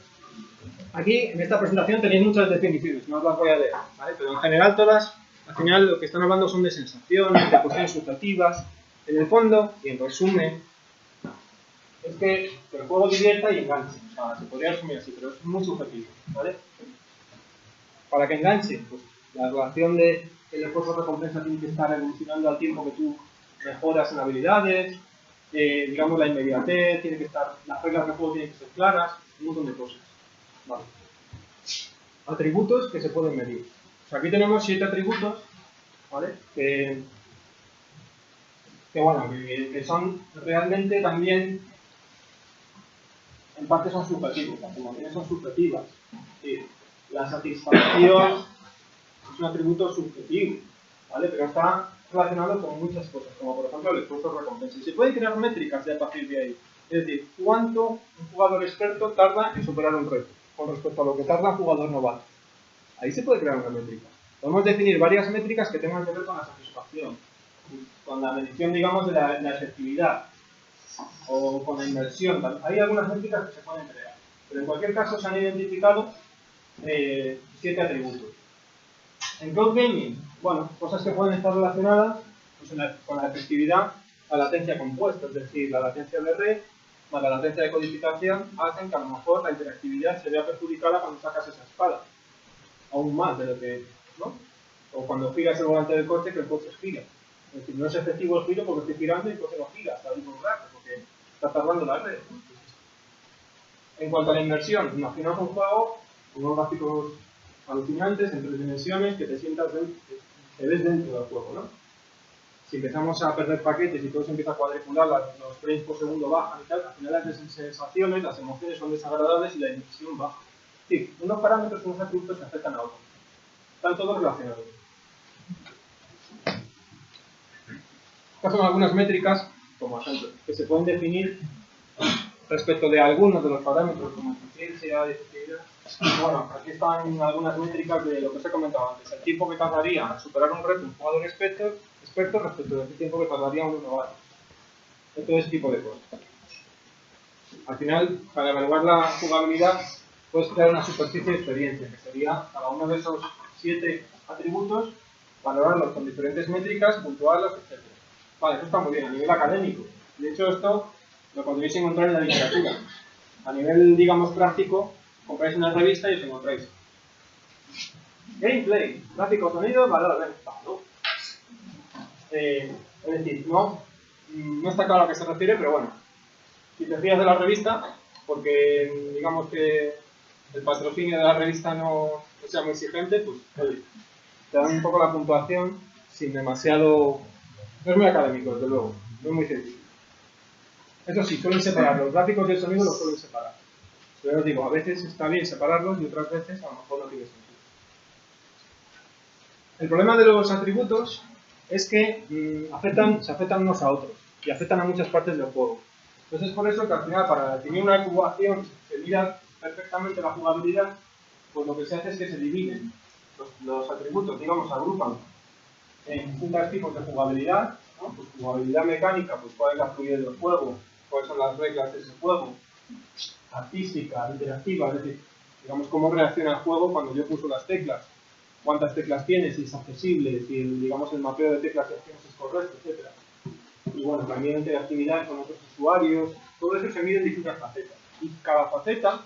Aquí en esta presentación tenéis muchas definiciones, no os las voy a leer, ¿vale? Pero en general todas, al final lo que están hablando son de sensaciones, de cuestiones subjetivas. En el fondo, y en resumen, es que el juego divierta y enganche. O sea, se podría resumir así, pero es muy subjetivo, ¿vale? Para que enganche, pues la relación de el esfuerzo-recompensa tiene que estar evolucionando al tiempo que tú mejoras en habilidades, digamos la inmediatez, tiene que estar, las reglas del juego tienen que ser claras, un montón de cosas. Vale. Atributos que se pueden medir. O sea, aquí tenemos 7 atributos, ¿vale? Que son realmente también, en parte son subjetivos, las emociones son subjetivas. Sí, la satisfacción es un atributo subjetivo, ¿vale? Pero está relacionado con muchas cosas, como por ejemplo el esfuerzo-recompensa. Y se pueden crear métricas ya a partir de ahí. Es decir, cuánto un jugador experto tarda en superar un reto, con respecto a lo que tarda un jugador novato. Ahí se puede crear una métrica. Podemos definir varias métricas que tengan que ver con la satisfacción, con la medición, digamos, de la efectividad, o con la inversión. Hay algunas métricas que se pueden crear, pero en cualquier caso se han identificado 7 atributos. En Cloud Gaming, bueno, cosas que pueden estar relacionadas pues, con la efectividad, la latencia compuesta, es decir, la latencia de red más la latencia de codificación hacen que a lo mejor la interactividad se vea perjudicada cuando sacas esa espada, aún más de lo que, ¿no? O cuando giras el volante del coche, que el coche gira. Es decir, no es efectivo el giro porque estoy girando y el coche no gira hasta el mismo rato, porque está tardando la red. En cuanto a la inversión, imaginaos un juego con unos gráficos alucinantes en 3 dimensiones que te sientas te ves dentro del juego, ¿no? Si empezamos a perder paquetes y todo se empieza a cuadricular, los frames por segundo bajan y tal, al final las sensaciones, las emociones son desagradables y la inversión baja. Sí, unos parámetros, unos atributos que afectan a otros. Están todos relacionados. Estas son algunas métricas, como ejemplo, que se pueden definir respecto de algunos de los parámetros, como eficiencia, efectividad. Bueno, aquí están algunas métricas de lo que os he comentado antes. El tiempo que tardaría en superar un reto un jugador experto respecto del tiempo que tardaría un novato. Todo ese tipo de cosas. Al final, para evaluar la jugabilidad, puedes crear una superficie de experiencia, que sería cada uno de esos 7 atributos, valorarlos con diferentes métricas, puntuarlos, etc. Vale, eso está muy bien a nivel académico. De hecho, esto lo podréis encontrar en la literatura. A nivel, digamos, práctico, compráis una revista y os encontráis gameplay, gráfico, sonido, valor, valor. Es decir, no está claro a qué se refiere, pero bueno, si te fías de la revista, porque digamos que el patrocinio de la revista no sea muy exigente, pues oye, te dan un poco la puntuación sin demasiado... No es muy académico, desde luego, no es muy científico. Eso sí, suelen separar los gráficos y el sonido, los suelen separar. Pero os digo, a veces está bien separarlos y otras veces a lo mejor no tiene sentido. El problema de los atributos es que se afectan unos a otros y afectan a muchas partes del juego. Entonces es por eso que al final, para definir una ecuación que mira perfectamente la jugabilidad, pues lo que se hace es que se dividen los atributos, digamos, agrupan en distintos tipos de jugabilidad, ¿no? Pues jugabilidad mecánica, pues cuál es la fluidez del juego, cuáles son las reglas de ese juego, artística, interactiva, es decir, digamos cómo reacciona el juego cuando yo pulso las teclas, cuántas teclas tiene, si es accesible, si digamos el mapeo de teclas y acciones es correcto, etc. Y bueno, también interactividad con otros usuarios, todo eso se mide en distintas facetas. Y cada faceta,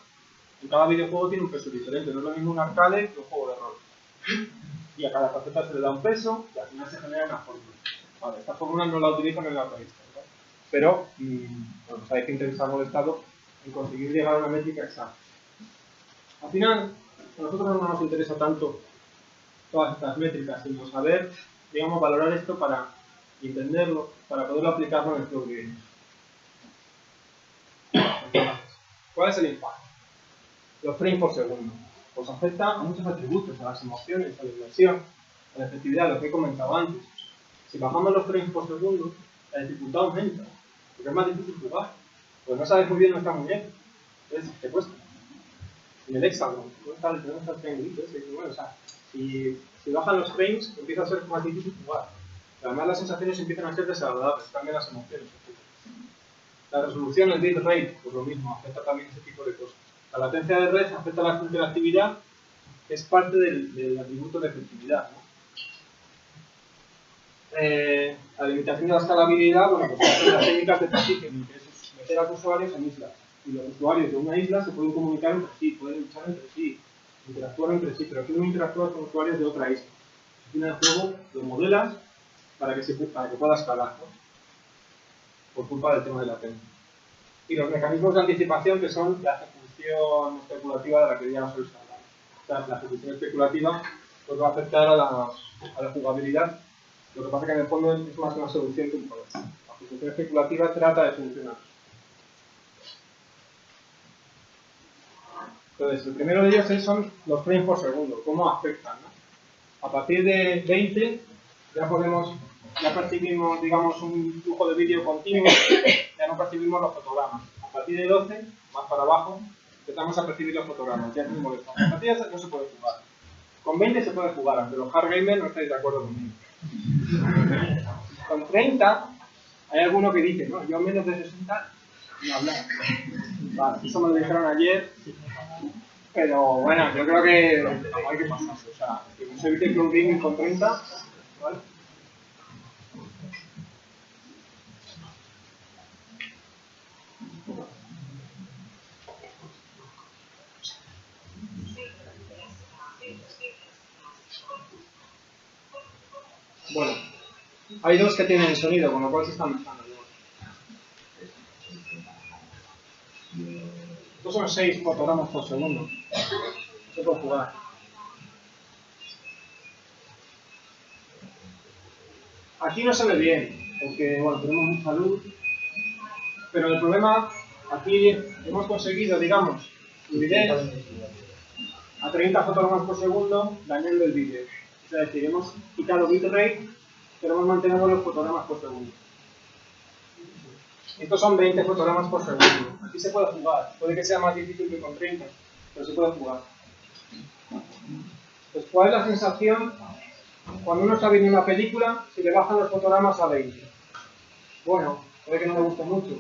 en cada videojuego tiene un peso diferente, no es lo mismo un arcade que un juego de rol. Y a cada faceta se le da un peso y al final se genera una fórmula. Vale, esta fórmula no la utilizan en la revista, ¿verdad? Pero bueno, sabéis que Intel se ha molestado en conseguir llegar a una métrica exacta. Al final, a nosotros no nos interesa tanto todas estas métricas, sino saber, digamos, valorar esto para entenderlo, para poderlo aplicarlo en el Cloud Gaming. ¿Cuál es el impacto? Los frames por segundo. Pues afecta a muchos atributos, a las emociones, a la inversión, a la efectividad, lo que he comentado antes. Si bajamos los frames por segundo, la dificultad aumenta. Porque es más difícil jugar. Pues no sabes muy bien dónde está el muñeco. Entonces te cuesta. En el hexágono, ¿dónde está el triangulito ese? Bueno, o sea, si bajan los frames, empieza a ser más difícil jugar. Además las sensaciones empiezan a ser desagradables, cambian las emociones. La resolución, el bitrate, pues lo mismo, afecta también ese tipo de cosas. La latencia de red afecta la interactividad, que es parte del atributo de efectividad, ¿no? La limitación de la escalabilidad, bueno, pues son las técnicas de partitioning, que es meter a los usuarios en islas. Y los usuarios de una isla se pueden comunicar entre sí, pueden luchar entre sí, interactuar entre sí, pero aquí no interactúas con usuarios de otra isla. En el juego lo modelas para que pueda escalar, ¿no? Por culpa del tema de la latencia. Y los mecanismos de anticipación, que son la ejecución especulativa de la que ya os he hablado. O sea, la ejecución especulativa pues va a afectar a la jugabilidad. Lo que pasa es que en el fondo es más una solución que un problema. La ejecución especulativa trata de solucionar. Entonces, el primero de ellos son los frames por segundo, cómo afectan, ¿no? A partir de 20 ya percibimos, digamos, un flujo de vídeo continuo, ya no percibimos los fotogramas. A partir de 12, más para abajo, empezamos a percibir los fotogramas, ya es muy molesto. A partir de 12 no se puede jugar. Con 20 se puede jugar, aunque los hard gamers no estáis de acuerdo conmigo. Con 30, hay alguno que dice, no, yo menos de 60 no hablar. Vale, eso me lo dijeron ayer, pero bueno, yo creo que no hay que pasarse. O sea, que no se evite que un gaming con 30, ¿vale? Bueno, hay dos que tienen sonido, con lo cual se están mezclando. Estos son 6 fotogramas por segundo. Se puede jugar. Aquí no se ve bien, porque bueno, tenemos mucha luz. Pero el problema, aquí hemos conseguido, digamos, fluidez a 30 fotogramas por segundo dañando el vídeo. Es decir, hemos quitado bitrate, pero hemos mantenido los fotogramas por segundo. Estos son 20 fotogramas por segundo. Aquí se puede jugar. Puede que sea más difícil que con 30, pero se puede jugar. Pues, ¿cuál es la sensación cuando uno está viendo una película si le bajan los fotogramas a 20? Bueno, puede que no me guste mucho,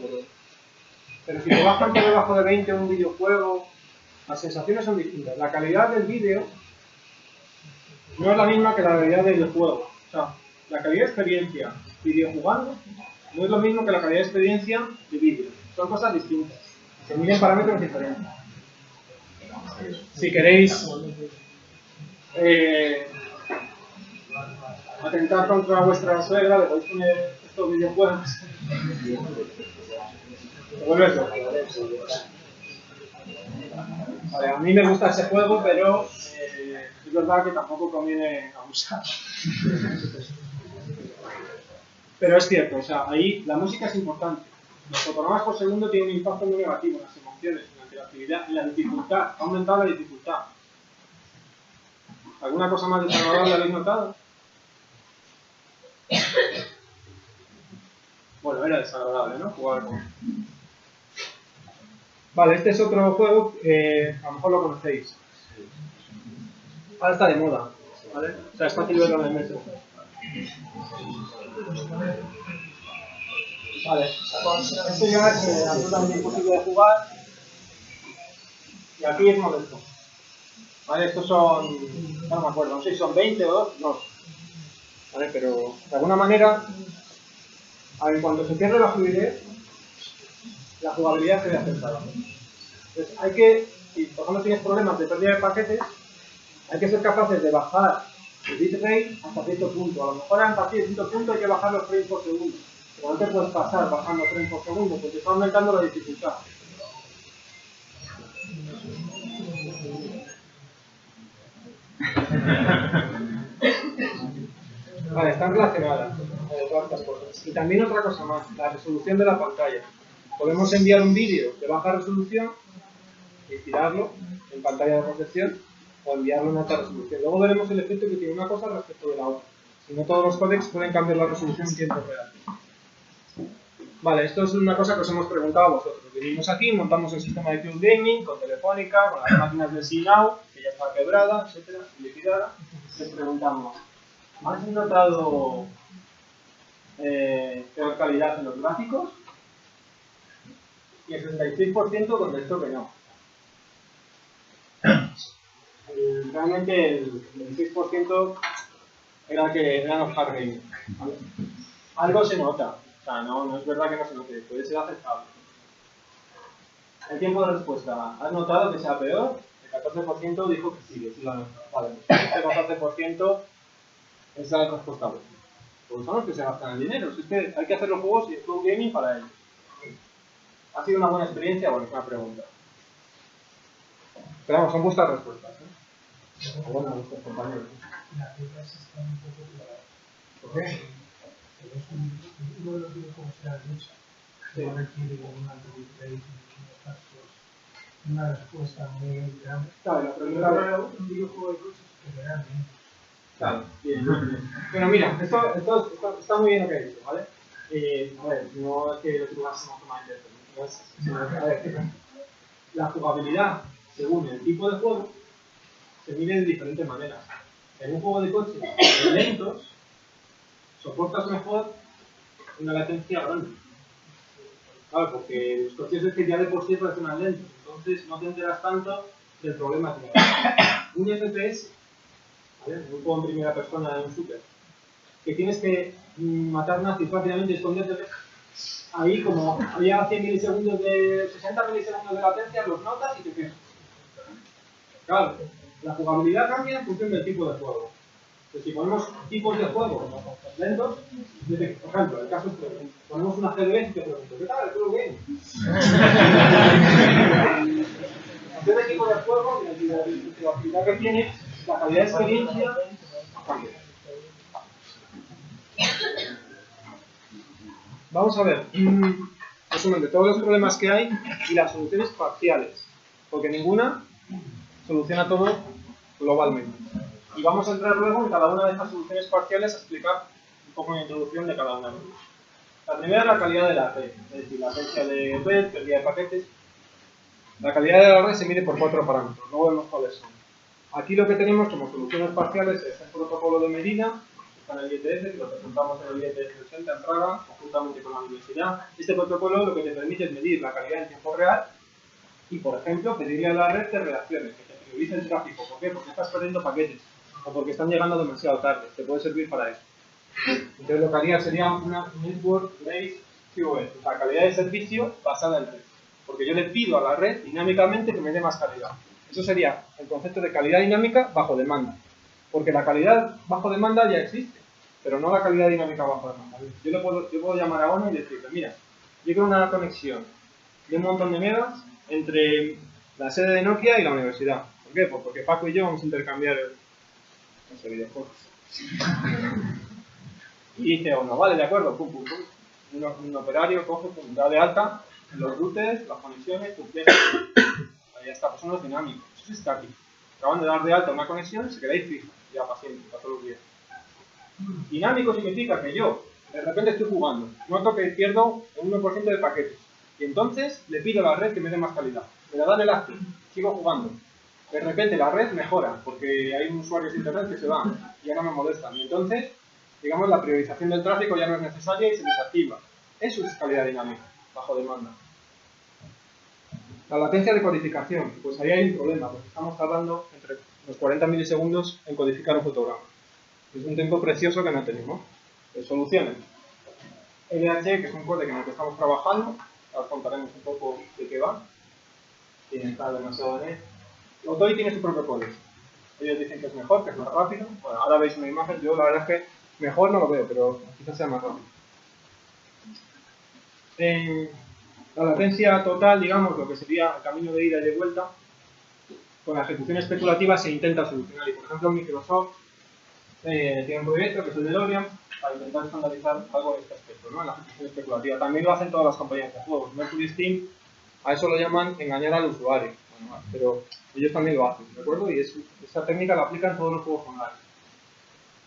pero si te bajan por debajo de 20 un videojuego, las sensaciones son distintas. La calidad del vídeo no es la misma que la calidad del juego. O sea, la calidad de experiencia videojugando no es lo mismo que la calidad de experiencia de vídeo. Son cosas distintas. Se miden parámetros diferentes. Si queréis atentar contra vuestra suegra, le podéis poner estos videojuegos. ¿Te vuelves loco? Vale, a mí me gusta ese juego, pero es verdad que tampoco conviene abusar. Pero es cierto, o sea, ahí la música es importante. Los fotogramas por segundo tienen un impacto muy negativo en las emociones, en la interactividad, en la dificultad. Ha aumentado la dificultad. ¿Alguna cosa más desagradable habéis notado? Bueno, era desagradable, ¿no? Jugar con... Vale, este es otro juego, a lo mejor lo conocéis. Ahora está de moda, ¿vale? O sea, es fácil verlo en el metro. Vale, este ya es absolutamente imposible de jugar. Y aquí es modesto. Vale, estos son, no me acuerdo, no sé si son 20 o 2. Vale, pero de alguna manera, cuando se pierde la fluidez, la jugabilidad se ve afectada. Entonces hay que, si por ejemplo tienes problemas de pérdida de paquetes, hay que ser capaces de bajar el bitrate hasta cierto punto. A lo mejor a partir de cierto punto hay que bajar los frames por segundo. Pero no te puedes pasar bajando frames por segundo porque está aumentando la dificultad. Vale, están relacionadas todas estas cosas. Y también otra cosa más, la resolución de la pantalla. Podemos enviar un vídeo de baja resolución y tirarlo en pantalla de protección o enviarlo en alta resolución. Luego veremos el efecto que tiene una cosa respecto de la otra. Si no, todos los códecs pueden cambiar la resolución en tiempo real. Vale, esto es una cosa que os hemos preguntado a vosotros. Venimos aquí, montamos el sistema de Cloud Gaming con Telefónica, con las máquinas de Sinau, que ya está quebrada, etcétera, liquidada. Les preguntamos, ¿has notado peor calidad en los gráficos? Y el 66% contestó que no. Realmente el 6% era que eran los hard gaming, ¿vale? Algo se nota, o sea, no es verdad que no se note, puede ser aceptable. El tiempo de respuesta, ¿has notado que sea peor? El 14% dijo que sí lo ha notado. Vale, este 14% es la respuesta buena. Pues son los que se gastan el dinero, es que hay que hacer los juegos y el Cloud Gaming para ellos. ¿Ha sido una buena experiencia? Bueno, es una pregunta. Pero vamos, son vuestras respuestas, ¿eh? O bueno, vuestros compañeros. Las reglas están un poco claras. ¿Por qué? Pero es uno de los videojuegos de la lucha que requiere un alto bitrate, unos pasos, una respuesta muy grande. Claro, la primera Un videojuego de lucha generalmente. Claro, bien. Bueno, mira, esto está muy bien lo que he dicho, ¿vale? A ver, no es que lo tuviésemos tomado en a ver, la jugabilidad, según el tipo de juego, se mide de diferentes maneras. En un juego de coches lentos, soportas mejor una latencia grande. Claro, porque los coches es que ya de por sí parecen más lentos, entonces no te enteras tanto del problema que hay. Un FPS, ¿vale? Un juego en primera persona en un shooter, que tienes que matar nazis rápidamente y esconderte. Ahí, como había 100 milisegundos de 60 milisegundos de latencia, los notas y te quedas. Claro, la jugabilidad cambia en función del tipo de juego. Entonces, si ponemos tipos de juego lentos, por ejemplo, el caso es que ponemos una GDB y te pregunto, ¿qué tal el Cloud Game? Depende del tipo de juego y de la actividad que tiene, la calidad de experiencia cambia. Vamos a ver, resumen de todos los problemas que hay y las soluciones parciales, porque ninguna soluciona todo globalmente. Y vamos a entrar luego en cada una de estas soluciones parciales a explicar un poco la introducción de cada una de ellas. La primera es la calidad de la red, es decir, la latencia de red, pérdida de paquetes. La calidad de la red se mide por 4 parámetros, luego vemos cuáles son. Aquí lo que tenemos como soluciones parciales es el protocolo de medida, que está en el IETF, que lo presentamos en el IETF 80 en Praga, conjuntamente con la universidad. Este protocolo lo que te permite es medir la calidad en tiempo real y, por ejemplo, pedirle a la red que reaccione, que te priorice el tráfico. ¿Por qué? Porque estás perdiendo paquetes o porque están llegando demasiado tarde. Te puede servir para eso. Entonces lo que haría sería una Network Based QoS, la calidad de servicio basada en red. Porque yo le pido a la red dinámicamente que me dé más calidad. Eso sería el concepto de calidad dinámica bajo demanda. Porque la calidad bajo demanda ya existe, pero no la calidad dinámica bajo demanda. Yo puedo llamar a ONU y decirle, mira, yo quiero una conexión de un montón de megas entre la sede de Nokia y la universidad. ¿Por qué? Pues porque Paco y yo vamos a intercambiar ese videojuego. Y dice ONU, vale, de acuerdo, pum, pum, pum. Un operario coge, pum, da de alta los routers, las conexiones, pum, ahí está, pues eso no es dinámico, eso es estático. Acaban de dar de alta una conexión y se quedáis fija, ya para siempre, para todos los días. Dinámico significa que yo, de repente estoy jugando, noto que pierdo un 1% de paquetes, y entonces le pido a la red que me dé más calidad. Me la dan el acto, sigo jugando. De repente la red mejora, porque hay usuarios de internet que se van, y ya no me molestan. Y entonces, digamos, la priorización del tráfico ya no es necesaria y se desactiva. Eso es calidad dinámica, bajo demanda. La latencia de codificación, pues ahí hay un problema, porque estamos tardando entre los 40 milisegundos en codificar un fotograma. Es un tiempo precioso que no tenemos. Soluciones. LH, que es un código en el que estamos trabajando, ahora contaremos un poco de qué va. Tiene está demasiado en él. Otoy tiene su propio código. Ellos dicen que es mejor, que es más rápido. Bueno, ahora veis una imagen, yo la verdad es que mejor no lo veo, pero quizás sea más rápido. La latencia total, digamos, lo que sería el camino de ida y de vuelta, con la ejecución especulativa se intenta solucionar. Y por ejemplo, Microsoft tiene un proyecto que es el DeLorean para intentar estandarizar algo de este aspecto, ¿no? En la ejecución especulativa. También lo hacen todas las compañías de juegos. Mercury Steam, a eso lo llaman engañar al usuario. Bueno, pero ellos también lo hacen, ¿de acuerdo? Y esa técnica la aplican todos los juegos online.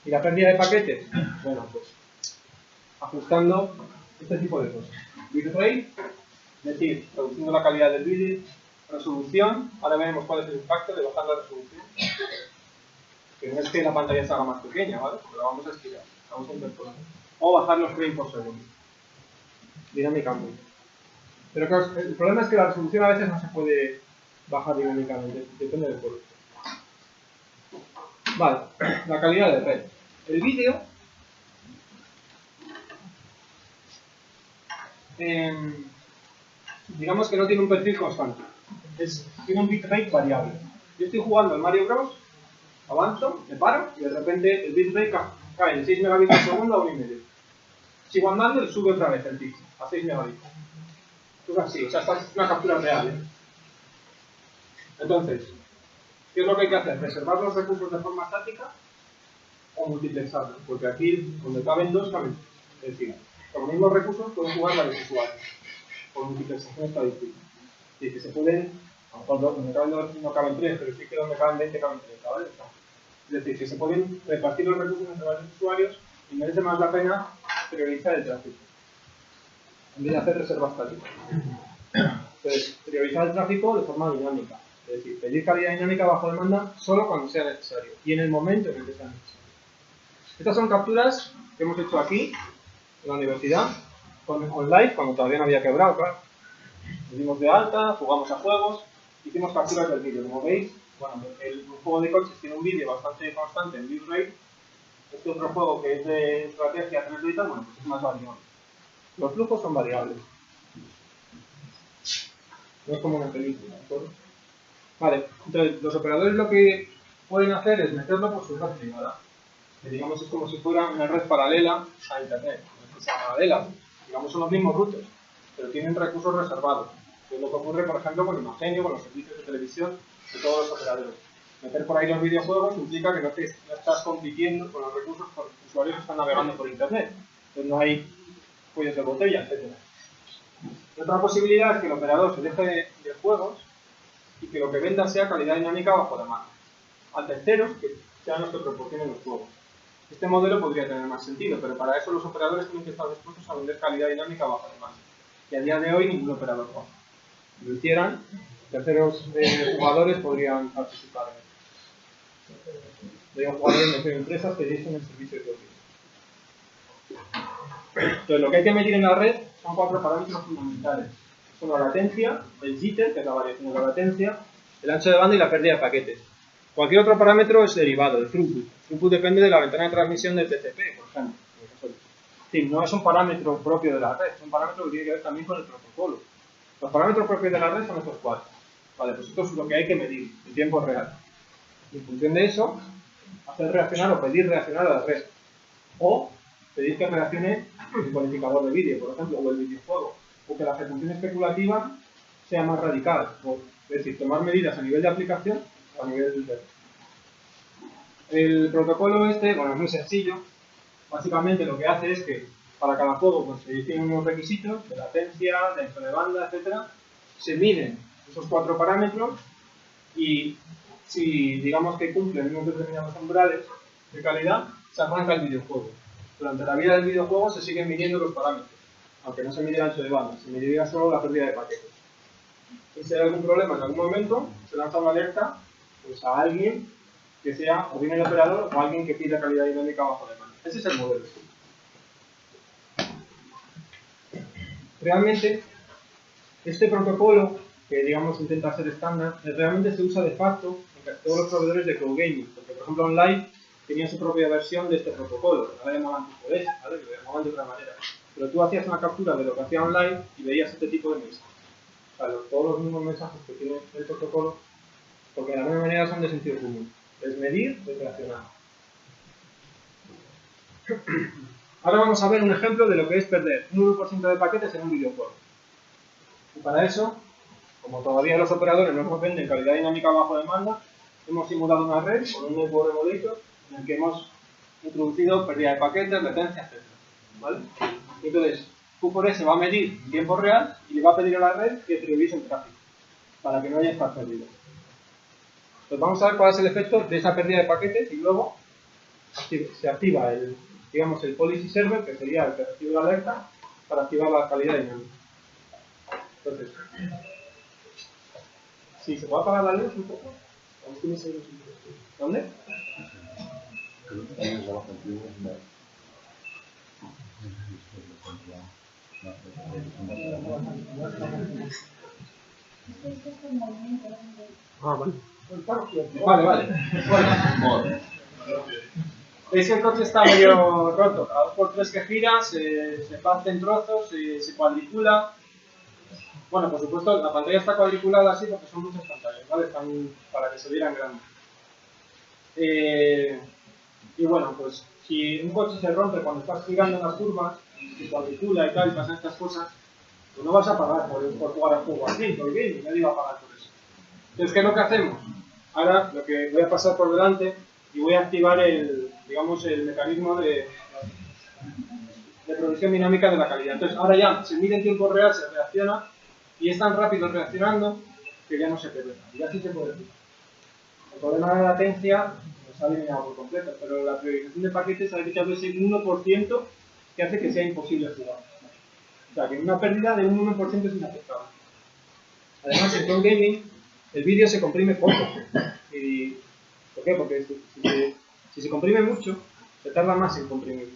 ¿Y la pérdida de paquetes? Bueno, pues ajustando este tipo de cosas. bitrate, es decir, reduciendo la calidad del vídeo, resolución, ahora veremos cuál es el impacto de bajar la resolución, que no es que la pantalla se haga más pequeña, ¿vale? Porque la vamos a estirar, vamos a interpolar, o bajar los frames por segundo, dinámicamente. Pero claro, el problema es que la resolución a veces no se puede bajar dinámicamente, depende del juego. Vale, la calidad de red. El vídeo digamos que no tiene un perfil constante, tiene un bitrate variable. Yo estoy jugando al Mario Bros, avanzo, me paro y de repente el bitrate cae de 6 megabits por segundo a 1,5. Sigo andando y sube otra vez el pico a 6 megabits. Es así, o sea, esta es una captura real, ¿eh? Entonces, ¿qué es lo que hay que hacer? ¿Reservar los recursos de forma estática o multiplexarlos? Porque aquí, donde caben dos, caben. Es decir, con los mismos recursos pueden jugar varios usuarios por multiplexación estadística. Y que se pueden, a lo mejor donde caben dos no caben tres, pero sí que donde caben 20 caben 30, ¿vale? Es decir, que se pueden repartir los recursos entre varios usuarios y merece más la pena priorizar el tráfico en vez de hacer reserva estática. Entonces, priorizar el tráfico de forma dinámica. Es decir, pedir calidad dinámica bajo demanda solo cuando sea necesario y en el momento en el que sea necesario. Estas son capturas que hemos hecho aquí, en la universidad, on live, cuando todavía no había quebrado, claro. Nos dimos de alta, jugamos a juegos, hicimos capturas del vídeo. Como veis, bueno, el juego de coches tiene un vídeo bastante constante en bitrate. Este otro juego que es de estrategia 3D y tal, bueno, pues es más variable. Los flujos son variables. No es como una película, ¿de acuerdo? Vale, entonces los operadores lo que pueden hacer es meterlo por su red privada. Que digamos es como si fuera una red paralela a Internet. No es que sea paralela, digamos son los mismos routers, pero tienen recursos reservados. Que es lo que ocurre, por ejemplo, con Imagenio, con los servicios de televisión de todos los operadores. Meter por ahí los videojuegos implica que no estás compitiendo con los recursos con usuarios que están navegando por Internet. Entonces no hay cuellos de botella, etc. Otra posibilidad es que el operador se deje de juegos y que lo que venda sea calidad dinámica bajo demanda a terceros que sean los que proporcionen los juegos. Este modelo podría tener más sentido, pero para eso los operadores tienen que estar dispuestos a vender calidad dinámica bajo demanda. Y a día de hoy ningún operador lo hace. Si lo hicieran, terceros jugadores podrían participar en esto. Podrían jugadores de empresas que dicen el servicio de otros. Entonces lo que hay que medir en la red son 4 parámetros fundamentales. Son la latencia, el jitter, que es la variación de la latencia, el ancho de banda y la pérdida de paquetes. Cualquier otro parámetro es derivado, el throughput. El throughput depende de la ventana de transmisión del TCP, por ejemplo. Es decir, no es un parámetro propio de la red, es un parámetro que tiene que ver también con el protocolo. Los parámetros propios de la red son estos 4. Vale, pues esto es lo que hay que medir en tiempo real. Y en función de eso, hacer reaccionar o pedir reaccionar a la red. O pedir que reaccione el codificador de vídeo, por ejemplo, o el videojuego. O que la ejecución especulativa sea más radical. Es decir, tomar medidas a nivel de aplicación o a nivel de... El protocolo este, bueno, es muy sencillo. Básicamente lo que hace es que para cada juego pues, se definen unos requisitos de latencia, de ancho de banda, etc. Se miden esos 4 parámetros y si digamos que cumplen unos determinados umbrales de calidad, se arranca el videojuego. Durante la vida del videojuego se siguen midiendo los parámetros, aunque no se mide el ancho de banda, se mediría solo la pérdida de paquetes. Y si hay algún problema en algún momento, se lanza una alerta pues, a alguien que sea o bien el operador o alguien que pida calidad dinámica bajo demanda. Ese es el modelo. Realmente, este protocolo, que digamos intenta ser estándar, realmente se usa de facto en casi todos los proveedores de cloud gaming, porque por ejemplo OnLive tenía su propia versión de este protocolo, no la llamaban tipo S, ¿vale? Lo llamaban de otra manera. Pero tú hacías una captura de lo que hacía OnLive y veías este tipo de mensajes. O sea, todos los mismos mensajes que tiene el protocolo, porque de alguna manera son de sentido común. Es medir, es reaccionar. Ahora vamos a ver un ejemplo de lo que es perder un 1% de paquetes en un videojuego. Y para eso, como todavía los operadores no nos venden calidad dinámica bajo demanda, hemos simulado una red con un network emulator en el que hemos introducido pérdida de paquetes, latencia, etc. ¿Vale? Entonces, Q4S va a medir en tiempo real y le va a pedir a la red que priorice el tráfico para que no haya estas pérdidas. Pues vamos a ver cuál es el efecto de esa pérdida de paquetes y luego se activa el policy server, que sería el que recibe la alerta, para activar la calidad dinámica. Entonces, sí, ¿se puede apagar la luz un poco? ¿Dónde? Ah, vale. Vale. Bueno. Veis que el coche está medio roto. Cada 2x3 que gira se parte en trozos, se cuadricula. Bueno, por supuesto, la pantalla está cuadriculada así porque son muchas pantallas, ¿vale? Están para que se vieran grandes. Y bueno, pues si un coche se rompe cuando estás girando en las curvas, se cuadricula y tal, y pasan estas cosas, pues no vas a pagar por jugar al juego así, por gaming, nadie va a pagar por eso. Entonces, ¿qué es lo que hacemos? Ahora lo que voy a pasar por delante y voy a activar el mecanismo de provisión dinámica de la calidad. Entonces, ahora ya se mide en tiempo real, se reacciona y es tan rápido reaccionando que ya no se pierde. Ya sí se puede decir. El problema de la latencia no se ha eliminado por completo, pero la priorización de paquetes ha evitado ese 1% que hace que sea imposible jugar. O sea, que una pérdida de un 1% es inaceptable. Además, en Cloud Gaming, el vídeo se comprime poco. ¿Por qué? Porque si se comprime mucho, se tarda más en comprimir.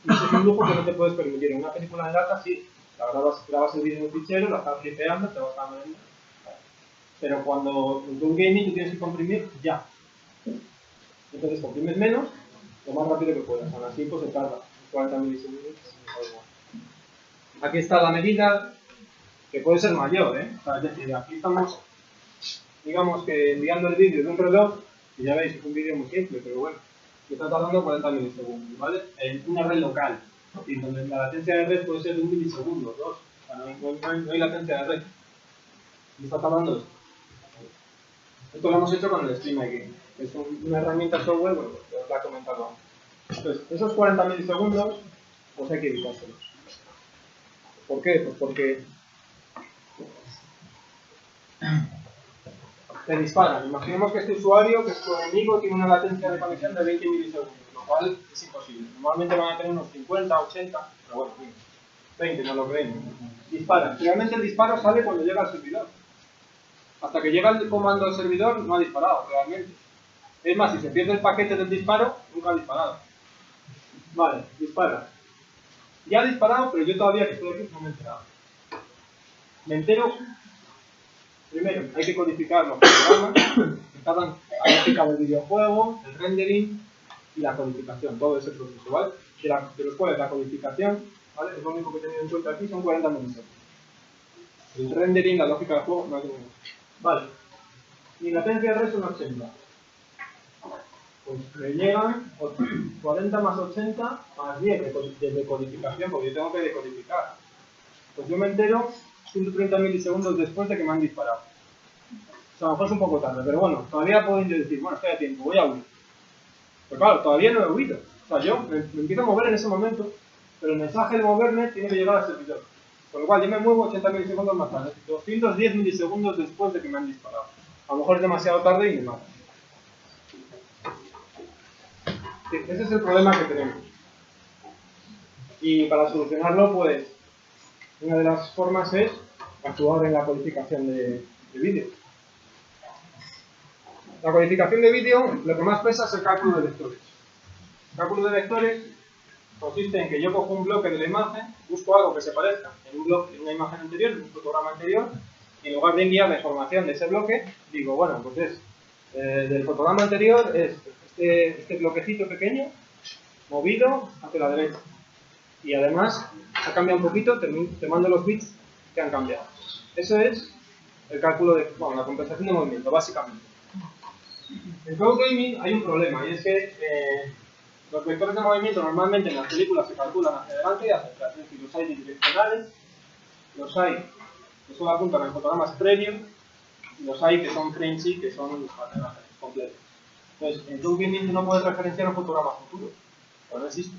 Y eso es un lujo que no te puedes permitir. En una película de data, sí, grabas el vídeo en un fichero, la estás flipeando, te vas a ver. Pero cuando en Cloud Gaming tú tienes que comprimir ya. Entonces comprimes menos, lo más rápido que puedas. Aún así, pues se tarda 40 milisegundos. Aquí está la medida, que puede ser mayor, ¿eh? O sea, es decir, aquí estamos, digamos que enviando el vídeo de un reloj, y ya veis, es un vídeo muy simple, pero bueno, que está tardando 40 milisegundos, ¿vale? En una red local, y donde la latencia de red puede ser de 1 milisegundo, 2, o sea, no hay latencia de red. Y está tardando esto. Esto lo hemos hecho con el StreamYGame, que es una herramienta software, bueno, que os la he comentado antes. Entonces, esos 40 milisegundos, pues hay que evitárselos. ¿Por qué? Pues porque te disparan. Imaginemos que este usuario, que es tu enemigo, tiene una latencia de conexión de 20 milisegundos, lo cual es imposible. Normalmente van a tener unos 50, 80, pero bueno, 20, no lo creen. Disparan. Realmente el disparo sale cuando llega al servidor. Hasta que llega el comando del servidor, no ha disparado realmente. Es más, si se pierde el paquete del disparo, nunca ha disparado. Vale, dispara. Ya ha disparado, pero yo todavía que estoy aquí no me he enterado. Me entero. Primero, hay que codificar los programas que tardan la gráfica del videojuego, el rendering y la codificación, todo ese proceso, ¿vale? De los cuales la codificación, ¿vale? Es lo único que he tenido en cuenta aquí, son 40 milisegundos. El rendering, la lógica del juego, no hay ningún. Vale. Mi latencia de red son 80. Pues me llegan 40 más 80 más 10 de decodificación, porque yo tengo que decodificar. Pues yo me entero 130 milisegundos después de que me han disparado. O sea, a lo mejor es un poco tarde, pero bueno, todavía puedo decir, bueno, estoy a tiempo, voy a huir. Pero claro, todavía no he huido. O sea, yo me empiezo a mover en ese momento, pero el mensaje de moverme tiene que llegar al servidor. Con lo cual yo me muevo 80 milisegundos más tarde, 210 milisegundos después de que me han disparado. A lo mejor es demasiado tarde y me matan. Sí, ese es el problema que tenemos. Y para solucionarlo, pues, una de las formas es actuar en la codificación de vídeo. La codificación de vídeo, lo que más pesa es el cálculo de vectores. El cálculo de vectores consiste en que yo cojo un bloque de la imagen, busco algo que se parezca en una imagen anterior, en un fotograma anterior, y en lugar de enviar la información de ese bloque, digo, bueno, pues del fotograma anterior es este bloquecito pequeño, movido hacia la derecha. Y además, ha cambiado un poquito, te mando los bits que han cambiado. Eso es el cálculo de, bueno, la compensación de movimiento, básicamente. En Cloud Gaming hay un problema, y es que los vectores de movimiento normalmente en las películas se calculan hacia adelante y hacia atrás. Es decir, los hay bidireccionales, los hay que solo apuntan a fotogramas previos, y los hay que son framesy, que son patronajes completos. Entonces, en Cloud Gaming tú no puedes referenciar un fotograma futuro, pues no existe.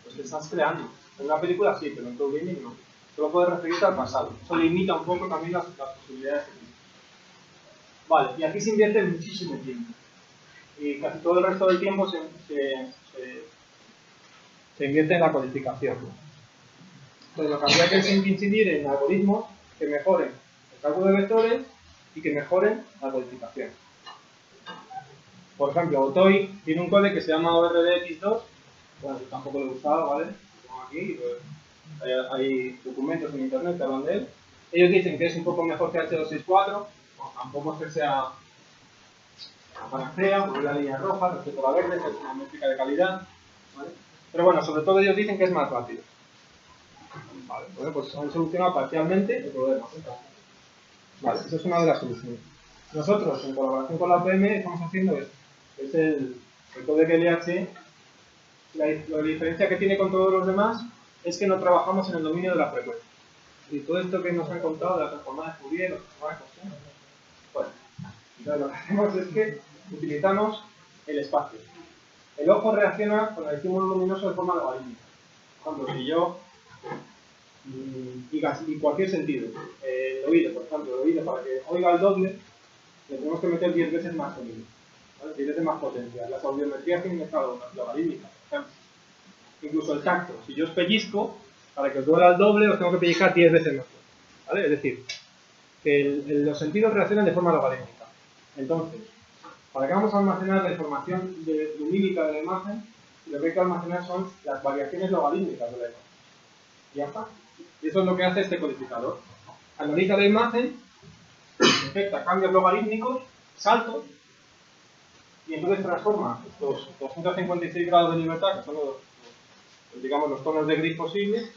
Pues te estás creando. En una película sí, pero en Cloud Gaming no. Solo puedes referirte al pasado. Eso limita un poco también las posibilidades que tienes. Vale, y aquí se invierte muchísimo tiempo. Y casi todo el resto del tiempo se invierte en la codificación. Entonces lo que habría que es incidir en algoritmos que mejoren el cálculo de vectores y que mejoren la codificación. Por ejemplo, Otoy tiene un código que se llama ORDX2, bueno, yo tampoco lo he usado, ¿vale? Lo pongo aquí, hay documentos en internet que hablan de él. Ellos dicen que es un poco mejor que H264, bueno, tampoco es que sea la panacea, porque la línea roja respecto a la verde, que es una métrica de calidad, ¿vale? Pero bueno, sobre todo ellos dicen que es más rápido. Vale, bueno, pues han solucionado parcialmente el problema. Vale, esa es una de las soluciones. Nosotros, en colaboración con la UPM, estamos haciendo esto. Es el código LH. La diferencia que tiene con todos los demás es que no trabajamos en el dominio de la frecuencia. Y todo esto que nos han contado de la transformada de Fourier, los transformadas de coseno, bueno, entonces lo que hacemos es que utilizamos el espacio. El ojo reacciona con el estímulo luminoso de forma logarítmica. Por ejemplo, si yo y cualquier sentido, el oído, por ejemplo, el oído para que oiga el doble, le tenemos que meter 10 veces más sonido, ¿vale? 10 veces más potencia. Las audiometrías tienen escala logarítmica, por ejemplo. Incluso el tacto, si yo os pellizco, para que os duela el doble, os tengo que pellizcar 10 veces más fuerte, ¿vale? Es decir, que los sentidos reaccionan de forma logarítmica. Entonces, para que vamos a almacenar la información lumínica de la imagen, lo que hay que almacenar son las variaciones logarítmicas de la imagen. Y ya está. Y eso es lo que hace este codificador. Analiza la imagen, detecta cambios logarítmicos, saltos, y entonces transforma estos 256 grados de libertad, que son digamos, los tonos de gris posibles,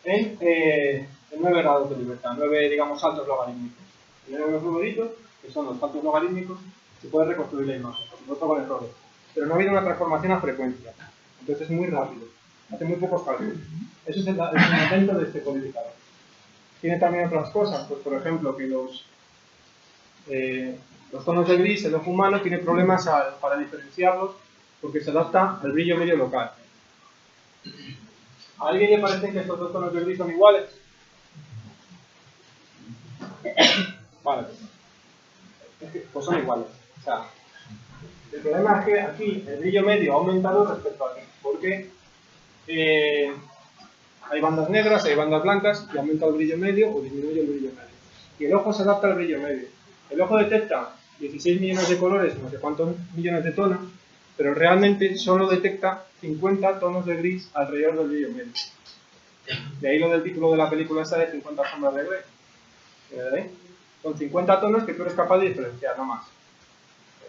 en 9 grados de libertad, 9, digamos, saltos logarítmicos. Tiene unos numeritos, que son los saltos logarítmicos, se puede reconstruir la imagen, por supuesto con errores. Pero no ha habido una transformación a frecuencia, entonces es muy rápido, hace muy pocos cálculos. Eso es el fundamento de este codificador. Tiene también otras cosas, pues por ejemplo que los tonos de gris, el ojo humano tiene problemas para diferenciarlos porque se adapta al brillo medio local. ¿A alguien le parece que estos dos tonos de gris son iguales? Vale, pues son iguales. O sea, el problema es que aquí el brillo medio ha aumentado respecto a aquí, porque hay bandas negras, hay bandas blancas, y aumenta el brillo medio o disminuye el brillo medio. Y el ojo se adapta al brillo medio. El ojo detecta 16 millones de colores, no sé cuántos millones de tonos, pero realmente solo detecta 50 tonos de gris alrededor del brillo medio. De ahí lo del título de la película esa de 50 sombras de Grey. Son 50 tonos que tú eres capaz de diferenciar, no más.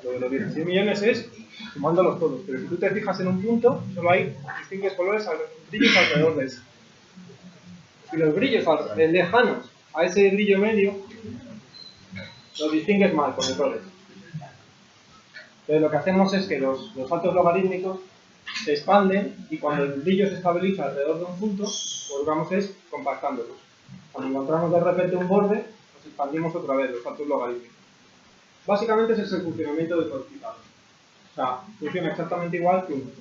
Lo de los 16 millones es sumándolos todos, pero si tú te fijas en un punto, solo hay distintos colores, brillos alrededor de eso. Y los brillos lejanos a ese brillo medio los distingues mal, con errores. Entonces lo que hacemos es que los saltos logarítmicos se expanden y cuando el brillo se estabiliza alrededor de un punto, lo que vamos es compactándolos. Cuando encontramos de repente un borde, nos expandimos otra vez los saltos logarítmicos. Básicamente ese es el funcionamiento del codificador. O sea, funciona exactamente igual que un.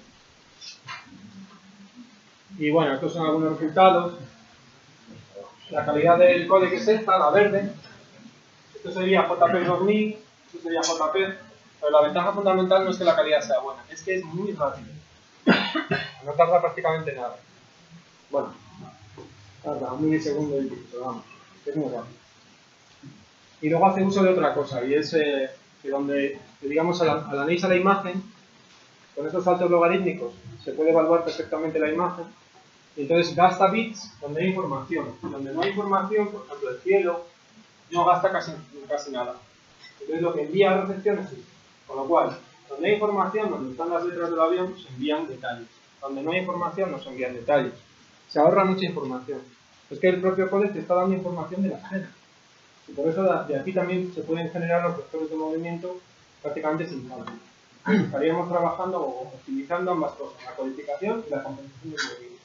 Y bueno, estos son algunos resultados. La calidad del código es esta, la verde. Esto sería JP 2000, esto sería JP. Pero la ventaja fundamental no es que la calidad sea buena, es que es muy rápido. No tarda prácticamente nada. Bueno, tarda un milisegundo y pico, pero vamos, es muy rápido. Y luego hace uso de otra cosa, y es que donde, digamos, al analizar la imagen, con estos saltos logarítmicos se puede evaluar perfectamente la imagen, y entonces gasta bits donde hay información. Donde no hay información, por ejemplo, el cielo, no gasta casi nada. Entonces lo que envía a recepción es esto. Con lo cual, donde hay información, donde están las letras del avión, se envían detalles. Donde no hay información, no se envían detalles. Se ahorra mucha información. Es que el propio código te está dando información de la escena. Y por eso de aquí también se pueden generar los vectores de movimiento prácticamente sin falta. Estaríamos trabajando o optimizando ambas cosas, la codificación y la compensación del movimiento.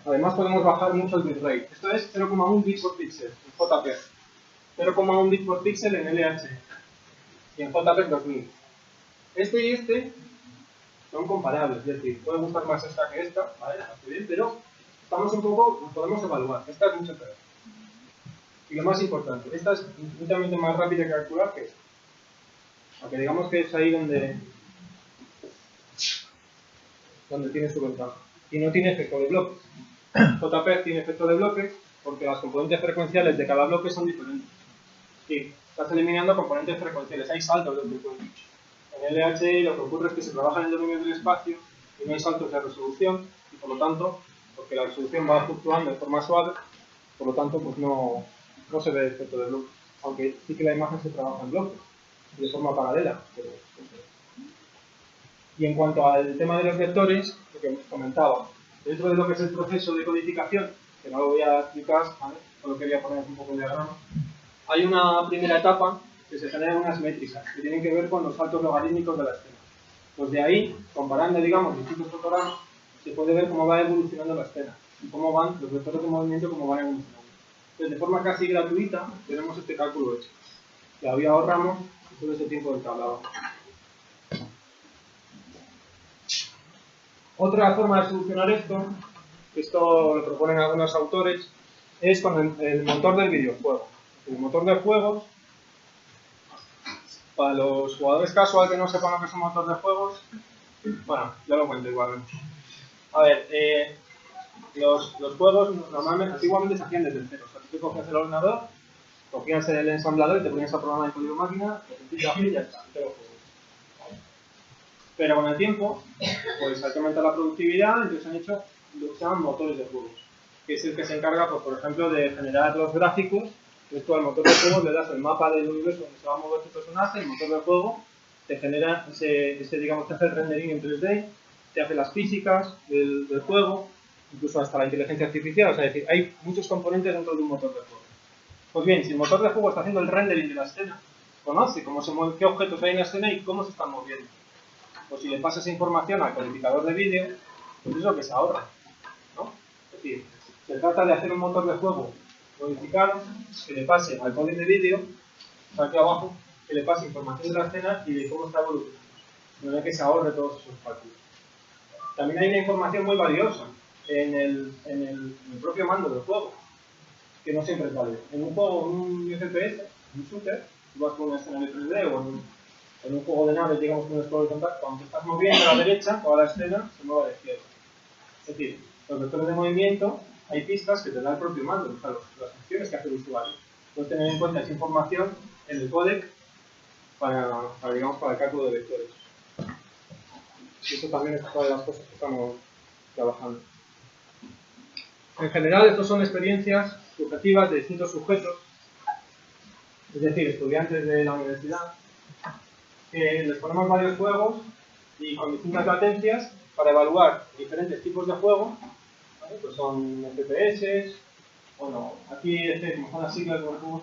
Además podemos bajar mucho el bitrate. Esto es 0,1 bits por píxel en JPEG. 0,1 bits por píxel en LH. Y en JPEG 2000. Este y este son comparables, es decir, puede gustar más esta que esta, ¿vale? Está bien, pero estamos un poco, podemos evaluar. Esta es mucho peor. Y lo más importante, esta es infinitamente más rápida que calcular que esta. Aunque digamos que es ahí donde tiene su ventaja. y no tiene efecto de bloques. JPEG tiene efecto de bloques porque las componentes frecuenciales de cada bloque son diferentes. Sí, estás eliminando componentes frecuenciales, hay saltos de frecuencia. En LHI lo que ocurre es que se trabaja en el dominio del espacio y no hay saltos de resolución, y por lo tanto, porque la resolución va fluctuando de forma suave, por lo tanto pues no se ve efecto de bloques. Aunque sí que la imagen se trabaja en bloques, de forma paralela. Pero, y en cuanto al tema de los vectores, lo que comentaba, dentro de lo que es el proceso de codificación, que no lo voy a explicar, ¿vale? Solo quería poner un poco de diagrama, hay una primera etapa que se generan unas métricas que tienen que ver con los saltos logarítmicos de la escena. Pues de ahí, comparando, digamos, distintos fotogramas, se puede ver cómo va evolucionando la escena y cómo van los vectores de movimiento, cómo van evolucionando. Entonces, de forma casi gratuita, tenemos este cálculo hecho. Todavía ahorramos todo ese tiempo del que hablaba. Otra forma de solucionar esto lo proponen algunos autores, es con el motor del videojuego. El motor de juegos, para los jugadores casual que no sepan lo que es un motor de juegos, bueno, ya lo cuento igual. A ver, los juegos normalmente, antiguamente se hacían desde cero. O sea, tú cogías el ordenador, cogías el ensamblador y te ponías a programar en código máquina, y ya está, te lo juego. Pero con el tiempo, pues hay que aumentar la productividad, entonces han hecho lo que se llaman motores de juegos, que es el que se encarga, pues, por ejemplo, de generar los gráficos. Entonces tú al motor de juegos le das el mapa del universo donde se va a mover tu personaje, el motor de juego te genera digamos, te hace el rendering en 3D, te hace las físicas del juego, incluso hasta la inteligencia artificial. O sea, es decir, hay muchos componentes dentro de un motor de juego. Pues bien, si el motor de juego está haciendo el rendering de la escena, conoce cómo se mueve, qué objetos hay en la escena y cómo se están moviendo. Pues si le pasa esa información al codificador de vídeo, pues es lo que se ahorra, ¿no? Es decir, se trata de hacer un motor de juego codificado que le pase al código de vídeo, aquí abajo, que le pase información de la escena y de cómo está evolucionando. De manera que se ahorre todos esos cálculos. También hay una información muy valiosa en el propio mando del juego, que no siempre es válido. En un juego, en un FPS, en un shooter, tú vas con un escenario 3D o en un juego de naves, digamos, con un scroll horizontal, cuando te estás moviendo a la derecha, toda la escena se mueve a la izquierda. Es decir, los vectores de movimiento, hay pistas que te da el propio mando, o sea, las acciones que hace el usuario. Puedes tener en cuenta esa información en el códec para el cálculo de vectores. Y eso también es otra de las cosas que estamos trabajando. En general, estas son experiencias subjetivas de distintos sujetos, es decir, estudiantes de la universidad, que les ponemos varios juegos y con distintas latencias para evaluar diferentes tipos de juegos, ¿vale? Pues son FPS, bueno, aquí como son las siglas de los juegos,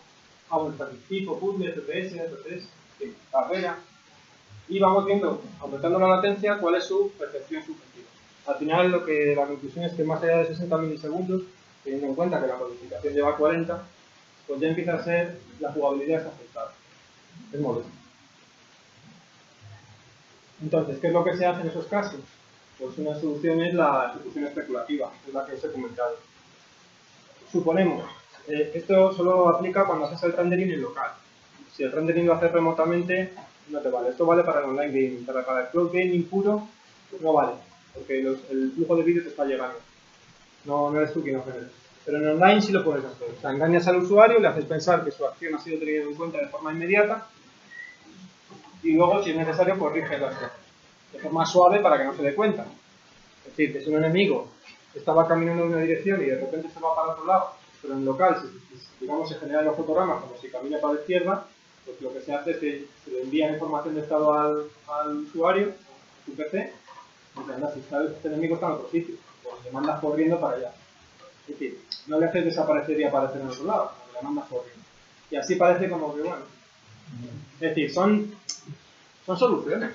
tipo, puzzle, FPS, carrera, y vamos viendo, aumentando la latencia, cuál es su percepción subjetiva. Al final, la conclusión es que más allá de 60 milisegundos, teniendo en cuenta que la codificación lleva 40, pues ya empieza a ser la jugabilidad es aceptable. Es modesto. Entonces, ¿qué es lo que se hace en esos casos? Pues una solución es la ejecución especulativa, es la que os he comentado. Suponemos, esto solo aplica cuando haces el rendering en local. Si el rendering lo haces remotamente, no te vale. Esto vale para el online gaming, para el cloud gaming puro, no vale, porque el flujo de vídeo te está llegando. No eres tú quien lo genera. Pero en online sí lo puedes hacer. O sea, engañas al usuario, le haces pensar que su acción ha sido tenida en cuenta de forma inmediata, y luego, si es necesario, corriges las cosas de forma suave para que no se dé cuenta. Es decir, que si un enemigo estaba caminando en una dirección y de repente se va para otro lado, pero en local, digamos, se generan los fotogramas como si camina para la izquierda, pues lo que se hace es que se le envía información de estado al usuario, a su PC, y dice, anda, si este enemigo está en otro sitio, pues le mandas corriendo para allá. Es decir, no le haces desaparecer y aparecer en otro lado, le mandas corriendo. Y así parece como que, bueno. Es decir, son soluciones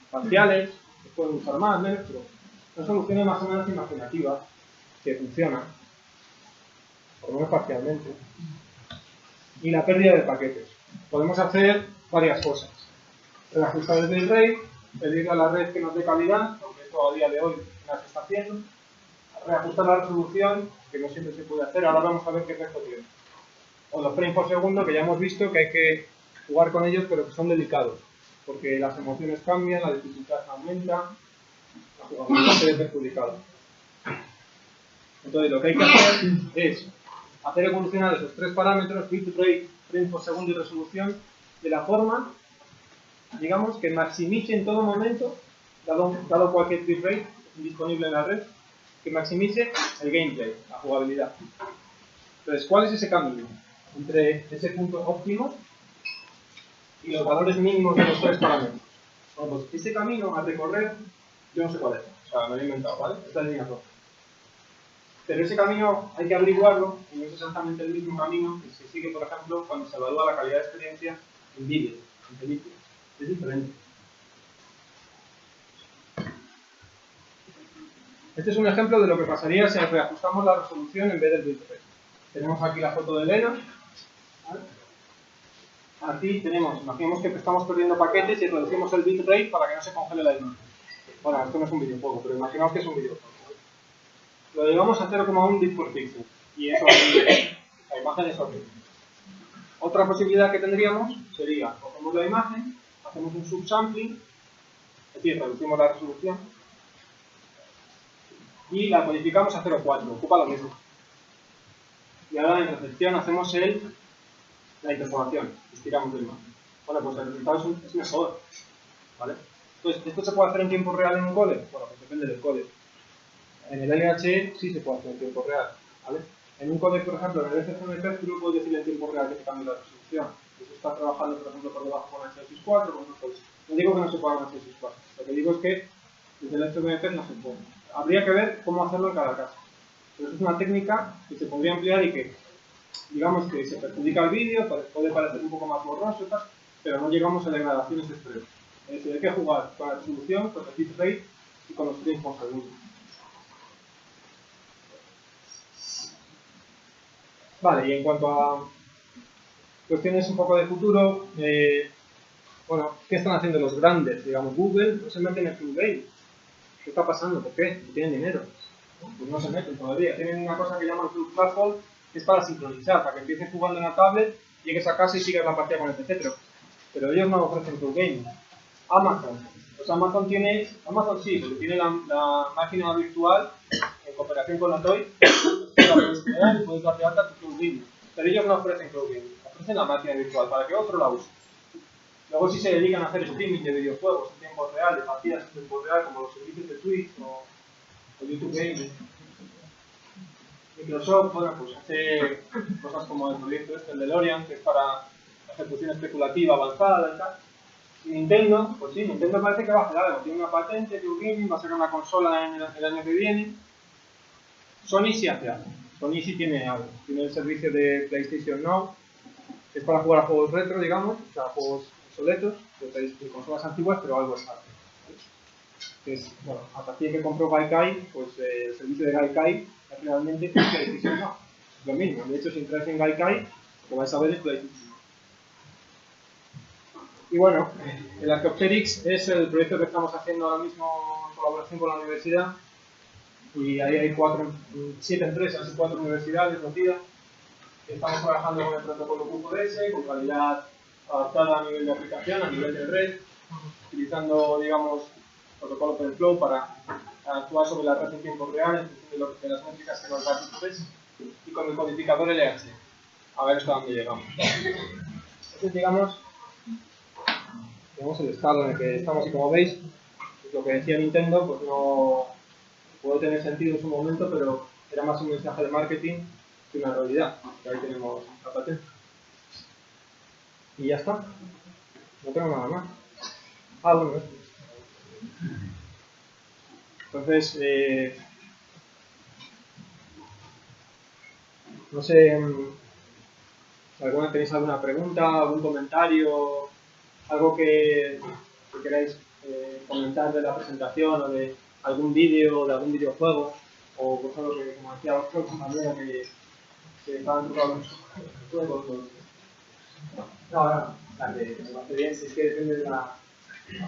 parciales, se pueden usar más, menos, pero son soluciones más o menos imaginativas que funcionan, por lo menos parcialmente. Y la pérdida de paquetes. Podemos hacer varias cosas. Reajustar el bitrate, pedirle a la red que nos dé calidad, aunque esto a día de hoy no se está haciendo. Reajustar la resolución, que no siempre se puede hacer, ahora vamos a ver qué efecto tiene. O los frames por segundo, que ya hemos visto que hay que jugar con ellos, pero que son delicados, porque las emociones cambian, la dificultad aumenta, la jugabilidad se ve perjudicada. Entonces lo que hay que hacer es hacer evolucionar esos tres parámetros, bitrate, frame por segundo y resolución, de la forma, digamos, que maximice en todo momento, dado cualquier bitrate disponible en la red, que maximice el gameplay, la jugabilidad. Entonces, ¿cuál es ese camino entre ese punto óptimo y los valores mínimos de los tres parámetros? Bueno, pues ese camino a recorrer, yo no sé cuál es, o sea, me lo he inventado, ¿vale? Esta es línea roja. Pero ese camino hay que averiguarlo y no es exactamente el mismo camino que se sigue, por ejemplo, cuando se evalúa la calidad de experiencia en vídeo, en películas. Es diferente. Este es un ejemplo de lo que pasaría si reajustamos la resolución en vez del bitrate. Tenemos aquí la foto de Elena. ¿Vale? Aquí tenemos, imaginemos que estamos perdiendo paquetes y reducimos el bitrate para que no se congele la imagen. Bueno, esto no es un videojuego, pero imaginamos que es un videojuego. Lo llevamos a 0,1 bit por píxel y eso la imagen es horrible. Otra posibilidad que tendríamos sería, cogemos la imagen, hacemos un subsampling, es decir, reducimos la resolución y la codificamos a 0,4, ocupa lo mismo. Y ahora en recepción hacemos la interpolación, estiramos la imagen. Bueno, pues el resultado es mejor, ¿vale? Entonces, ¿esto se puede hacer en tiempo real en un codec? Bueno, pues depende del codec. En el LHE sí se puede hacer en tiempo real, ¿vale? En un codec, por ejemplo, en el FFmpeg tú no puedes decirle en tiempo real que te cambie la resolución. Eso está trabajando, por ejemplo, por debajo con H264, con otros codecs. No digo que no se pueda con H264, lo que digo es que desde el FFmpeg no se puede. Habría que ver cómo hacerlo en cada caso. Pero es una técnica que se podría emplear y que, digamos que se perjudica el vídeo, puede parecer un poco más borroso y tal, pero no llegamos a degradaciones extremas. Es decir, hay que jugar con la resolución, con el bitrate y con los frames por segundo. Vale, y en cuanto a cuestiones un poco de futuro, bueno, ¿qué están haciendo los grandes? Digamos, Google no se meten en Full Game. ¿Qué está pasando? ¿Por qué? No tienen dinero. Pues no se meten todavía. Tienen una cosa que llaman Full Platform, que es para sincronizar, para que empieces jugando en la tablet, llegues a casa y sigas la partida con el PC. Pero ellos no ofrecen Full Game. Amazon. Pues Amazon sí, porque tiene la máquina virtual en cooperación con la Toy, la puedes crear y puedes dar de alta tu Cloud Gaming. Pero ellos no ofrecen Cloud Gaming, ofrecen la máquina virtual para que otro la use. Luego sí se dedican a hacer streaming de videojuegos en tiempo real, de partidas en tiempo real, como los servicios de Twitch o YouTube Gaming. Microsoft, bueno, pues hace cosas como el proyecto el DeLorean, que es para ejecución especulativa avanzada y tal. Y Nintendo, pues sí, Nintendo parece que va a hacer algo. Tiene una patente, Cloud Gaming, va a sacar una consola en el año que viene. Sony sí hace algo. Sony sí tiene algo. Tiene el servicio de PlayStation Now, que es para jugar a juegos retro, digamos, o sea, juegos obsoletos, de consolas antiguas, pero algo es algo. Es, bueno, a partir de que compró Gaikai, pues el servicio de Gaikai es realmente PlayStation Now. Es lo mismo. De hecho, si entráis en Gaikai, lo que vais a ver es PlayStation Now. Y bueno, el Archaeopteryx es el proyecto que estamos haciendo ahora mismo en colaboración con la universidad. Y ahí hay 7 empresas y 4 universidades metidas. Estamos trabajando con el protocolo QoS, con calidad adaptada a nivel de aplicación, a nivel de red, utilizando, digamos, protocolo OpenFlow para actuar sobre la red en tiempo real en función de las métricas que nos da QoS, y con el codificador LH. A ver hasta dónde llegamos. Este es, digamos, el estado en el que estamos, y como veis, pues lo que decía Nintendo, pues no puede tener sentido en su momento, pero era más un mensaje de marketing que una realidad. Y ahí tenemos la patente. Y ya está. No tengo nada más. Ah, bueno, esto. Entonces, no sé, ¿tenéis alguna pregunta, algún comentario, algo que queráis comentar de la presentación, o de algún vídeo, de algún videojuego, o por ejemplo, que, como decía otro compañero, que estaban tocados los juegos? No, la que me parece bien, si es que depende de la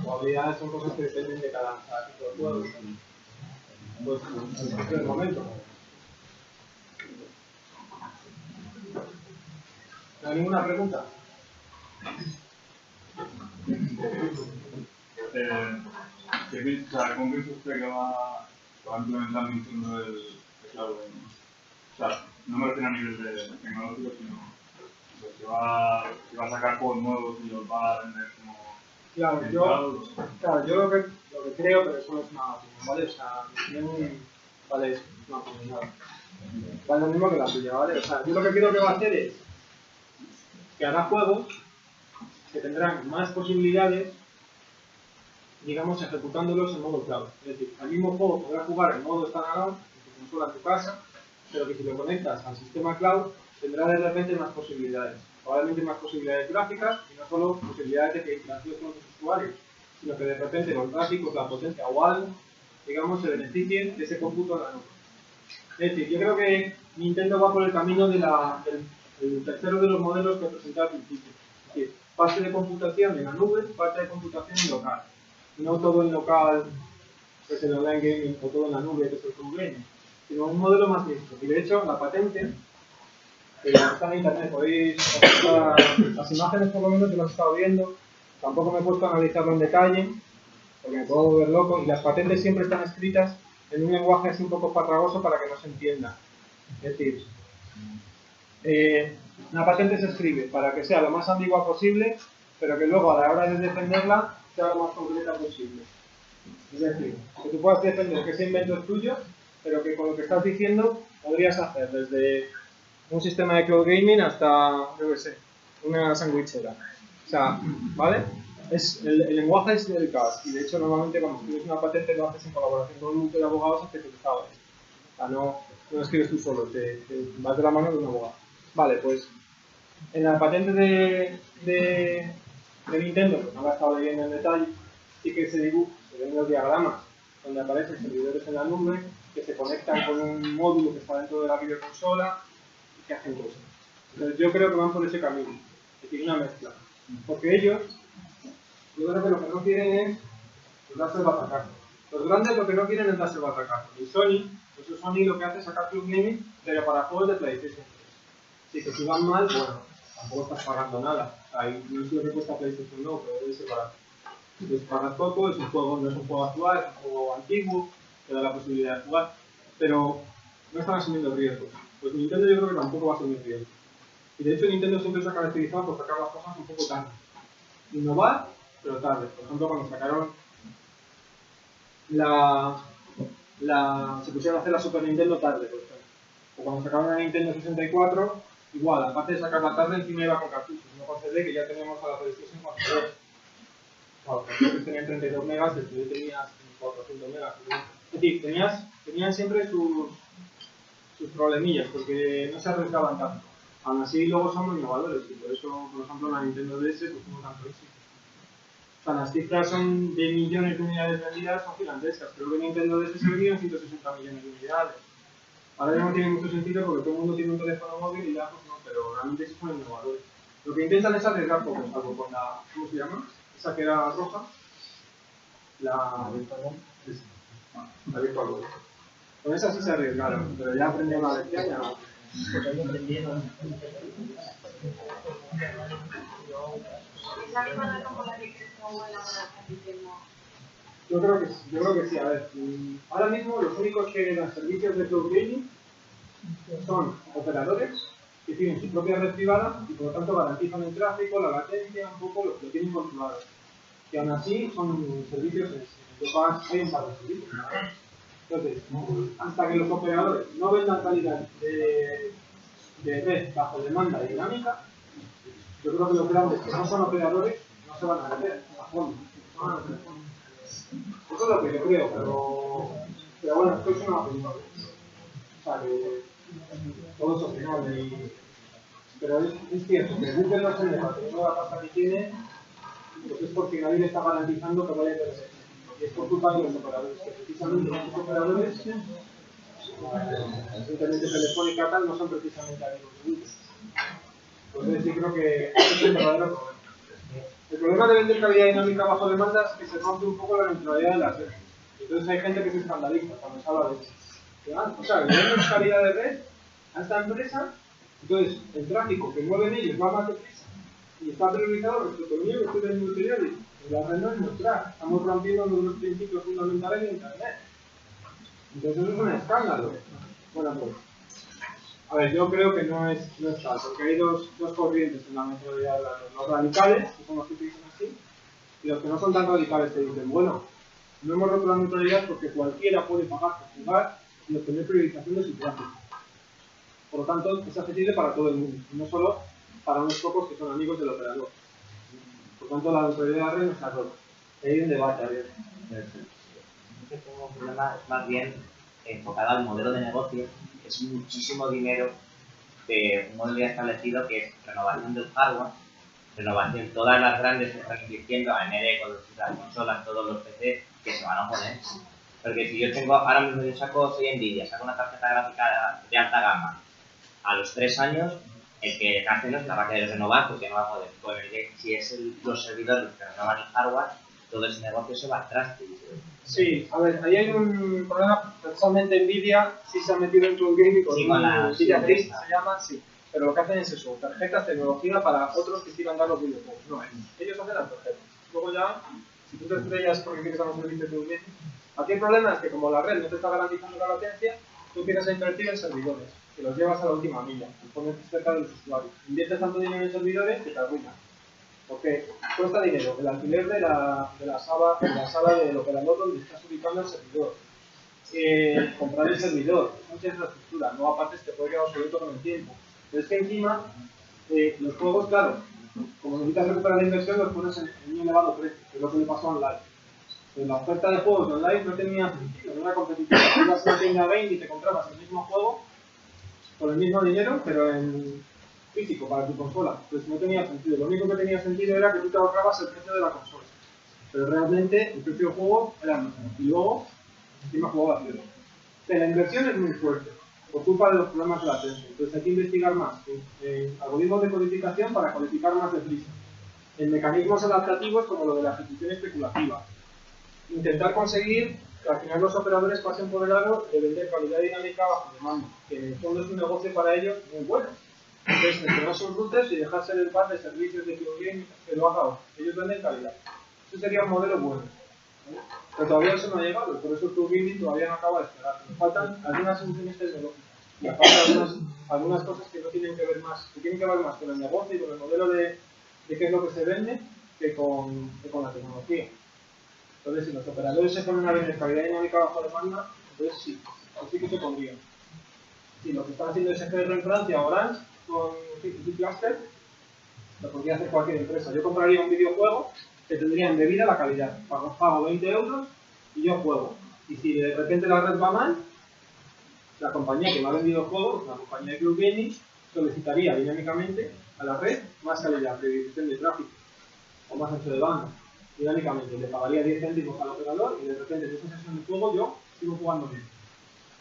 jugabilidad, son cosas que dependen de cada tipo de juego. Pues en el momento. ¿No hay ninguna pregunta? ¿Cómo piensa usted que va a implementar Nintendo el Claro, o sea, no me refiero a nivel de tecnológico, sino pues, si va a sacar juegos nuevos y los va a vender como... Claro, yo lo que creo, pero eso no es una opinión, ¿vale? O sea, mi opinión vale eso, no opinión nada. Vale lo mismo que la tuya, ¿vale? O sea, yo lo que creo que va a hacer es que hará juegos que tendrán más posibilidades, digamos, ejecutándolos en modo cloud. Es decir, el mismo juego podrás jugar en modo standalone, en tu consola, en tu casa, pero que si lo conectas al sistema cloud, tendrá de repente más posibilidades. Probablemente más posibilidades gráficas y no solo posibilidades de que interactúes con otros usuarios, sino que de repente los gráficos, la potencia o algo, digamos, se beneficien de ese cómputo en la nube. Es decir, yo creo que Nintendo va por el camino de del tercero de los modelos que presenté al principio. Es decir, parte de computación en la nube, parte de computación en local. No todo en local, que es el online gaming, o todo en la nube, que es el cloud gaming, sino un modelo más mixto. Y de hecho, la patente, que está en internet, podéis las imágenes por lo menos que las he estado viendo, tampoco me he puesto a analizarlo en detalle, porque me puedo volver loco, y las patentes siempre están escritas en un lenguaje así un poco farragoso para que no se entienda. Es decir, una patente se escribe para que sea lo más ambigua posible, pero que luego a la hora de defenderla sea lo más concreta posible. Es decir, que tú puedas defender que ese invento es tuyo, pero que con lo que estás diciendo podrías hacer desde un sistema de cloud gaming hasta, yo qué sé, una sandwichera. O sea, ¿vale? El lenguaje es delicado y de hecho normalmente cuando escribes una patente lo haces en colaboración con un grupo de abogados especializados. O sea, no escribes tú solo, te vas de la mano de un abogado. Vale, pues en la patente de Nintendo, pues no la he estado leyendo en detalle, sí que se ven los diagramas donde aparecen servidores en la nube que se conectan con un módulo que está dentro de la videoconsola y que hacen cosas. Entonces yo creo que van por ese camino, es decir, una mezcla. Porque ellos, yo creo que lo que no quieren es darse el batacazo. Los grandes lo que no quieren es darse el batacazo. Y Sony, pues Sony lo que hace es sacar Club Gaming, pero para juegos de PlayStation 3. Así que si van mal, bueno, tampoco estás pagando nada. O sea, no sé lo que cuesta PlayStation, no, pero debe ser barato. Entonces pagas poco, es un juego, no es un juego actual, es un juego antiguo, te da la posibilidad de jugar, pero no están asumiendo riesgos. Pues Nintendo yo creo que tampoco va a asumir riesgos. Y de hecho Nintendo siempre se ha caracterizado por sacar las cosas un poco tarde. Innovar, pero tarde. Por ejemplo, cuando sacaron se pusieron a hacer la Super Nintendo tarde, por ejemplo. O cuando sacaron la Nintendo 64, igual, aparte de sacarla tarde, encima iba con cartuchos, no con CD, que ya teníamos a la PlayStation 4. Claro, los cartuchos tenían 32 megas, el CD tenía 400 megas. Es decir, tenían siempre sus problemillas, porque no se arriesgaban tanto. Aún así, luego son muy innovadores, y por eso, por ejemplo, la Nintendo DS tuvo tanto éxito. O sea, las cifras son de millones de unidades vendidas, son gigantescas. Creo que Nintendo DS se vendieron 160 millones de unidades. Ahora ya no tiene mucho sentido porque todo el mundo tiene un teléfono móvil y ya pues no, pero realmente sí son innovadores. Lo que intentan es arriesgar poco, salvo con la, ¿cómo se llama? Esa que era roja. La Virtual Boy. Con esa sí se arriesgaron, pero ya aprendieron la lección ya no. Yo creo que sí, a ver. Ahora mismo los únicos que dan servicios de cloud gaming son operadores que tienen su propia red privada y por lo tanto garantizan el tráfico, la latencia, un poco lo tienen controlado. Que aún así son servicios en hay un par de servicios. Entonces, hasta que los operadores no vendan calidad de red bajo demanda dinámica, yo creo que los grandes que no son operadores no se van a meter a fondo. Eso es lo que yo creo, pero bueno, esto es una opinión. O sea, que todo es opinable. Pero es cierto que Google no se deja teniendo la pasta que tiene, pues es porque nadie le está garantizando que vaya a tener. Y es por culpa de los operadores, que precisamente los operadores, recientemente Telefónica tal, no son precisamente amigos de Google. Entonces yo creo que ese es el verdadero problema. El problema de vender calidad dinámica bajo demanda es que se rompe un poco la neutralidad de la red. Entonces hay gente que se escandaliza cuando se habla de eso. O sea, le venden calidad de red a esta empresa, entonces el tráfico que mueven ellos va más deprisa y está priorizado respecto al mío que estoy teniendo utilidad. La red no es neutral, estamos rompiendo uno de los principios fundamentales de Internet. Entonces eso es un escándalo. Bueno, pues, a ver, yo creo que no es tal, porque hay dos corrientes en la metodología de los radicales, que son los que utilizan así, y los que no son tan radicales que dicen, bueno, no hemos roto la neutralidad porque cualquiera puede pagar por jugar y obtener priorización de su tráfico. Por lo tanto, es accesible para todo el mundo, no solo para unos pocos que son amigos del operador. Por tanto, la neutralidad de la red no está rota. Hay un debate abierto. Yo tengo un problema más bien enfocado al modelo de negocio, que es muchísimo dinero de un modelo ya establecido que es renovación del hardware, renovación, todas las grandes que están invirtiendo, AMD, con las consolas, todos los PC, que se van a oponer. Porque si yo tengo, ahora mismo yo soy Nvidia, saco una tarjeta gráfica de alta gama, a los 3 años, el que hace no se la va a querer renovar porque no va a poder. Bueno, si es los servidores que renovan el hardware, todo ese negocio se va al traste. Sí, a ver, ahí hay un problema, precisamente Nvidia sí se ha metido dentro del gaming con, sí, con la Nvidia Grid, se llama, sí. Pero lo que hacen es eso, tarjetas, tecnología para otros que quieran dar los videojuegos. No, ellos hacen las tarjetas. Luego ya, si tú te estrellas porque quieres dar un servicio de un gaming, aquí el problema es que como la red no te está garantizando la latencia, tú empiezas a invertir en servidores, que los llevas a la última milla, y pones cerca de los usuarios. Inviertes tanto dinero en servidores que te arruinan. Porque cuesta dinero el alquiler de la sala del operador donde estás ubicando el servidor. Comprar el servidor, es mucha infraestructura, no aparte te puede quedar obsoleto con el tiempo. Pero es que encima, los juegos, claro, como necesitas recuperar la inversión, los pones en un elevado precio, que es lo que le pasó a Online. Pues la oferta de juegos de Online no tenía sentido, no era competitiva. Tú ibas a una tienda 20 y te comprabas el mismo juego por el mismo dinero, pero en físico para tu consola. Pues no tenía sentido. Lo único que tenía sentido era que tú te ahorrabas el precio de la consola. Pero realmente el precio del juego era el mismo. Y luego, encima jugabas cero. La inversión es muy fuerte, por culpa de los problemas de latencia. Entonces hay que investigar más en algoritmos de codificación para codificar más deprisa. En mecanismos adaptativos como lo de la ejecución especulativa. Intentar conseguir que al final los operadores pasen por el aro de vender calidad dinámica bajo demanda, que en el fondo es un negocio para ellos muy bueno. Entonces, entregar sus routers y dejarse el par de servicios de plugin que lo haga otro. Ellos venden calidad. Eso sería un modelo bueno. ¿Vale? Pero todavía eso no ha llegado, y por eso el plugin todavía no acaba de esperar. Nos faltan algunas soluciones tecnológicas. Y aparte algunas cosas que no tienen que ver más, que tienen que ver más con el negocio y con el modelo de qué es lo que se vende que con la tecnología. Entonces, si los operadores se ponen a vender calidad dinámica bajo demanda, entonces sí, así que se pondrían. Si lo que están haciendo SFR en Francia o Orange con CC Cluster, lo podría hacer cualquier empresa. Yo compraría un videojuego que tendría embebida la calidad. Pago 20 euros y yo juego. Y si de repente la red va mal, la compañía que me ha vendido el juego, la compañía de Club Gaming, solicitaría dinámicamente a la red más calidad, priorización de tráfico o más ancho de banda. Dinámicamente, le pagaría 10 céntimos al operador y de repente en esa sesión de juego yo sigo jugando bien.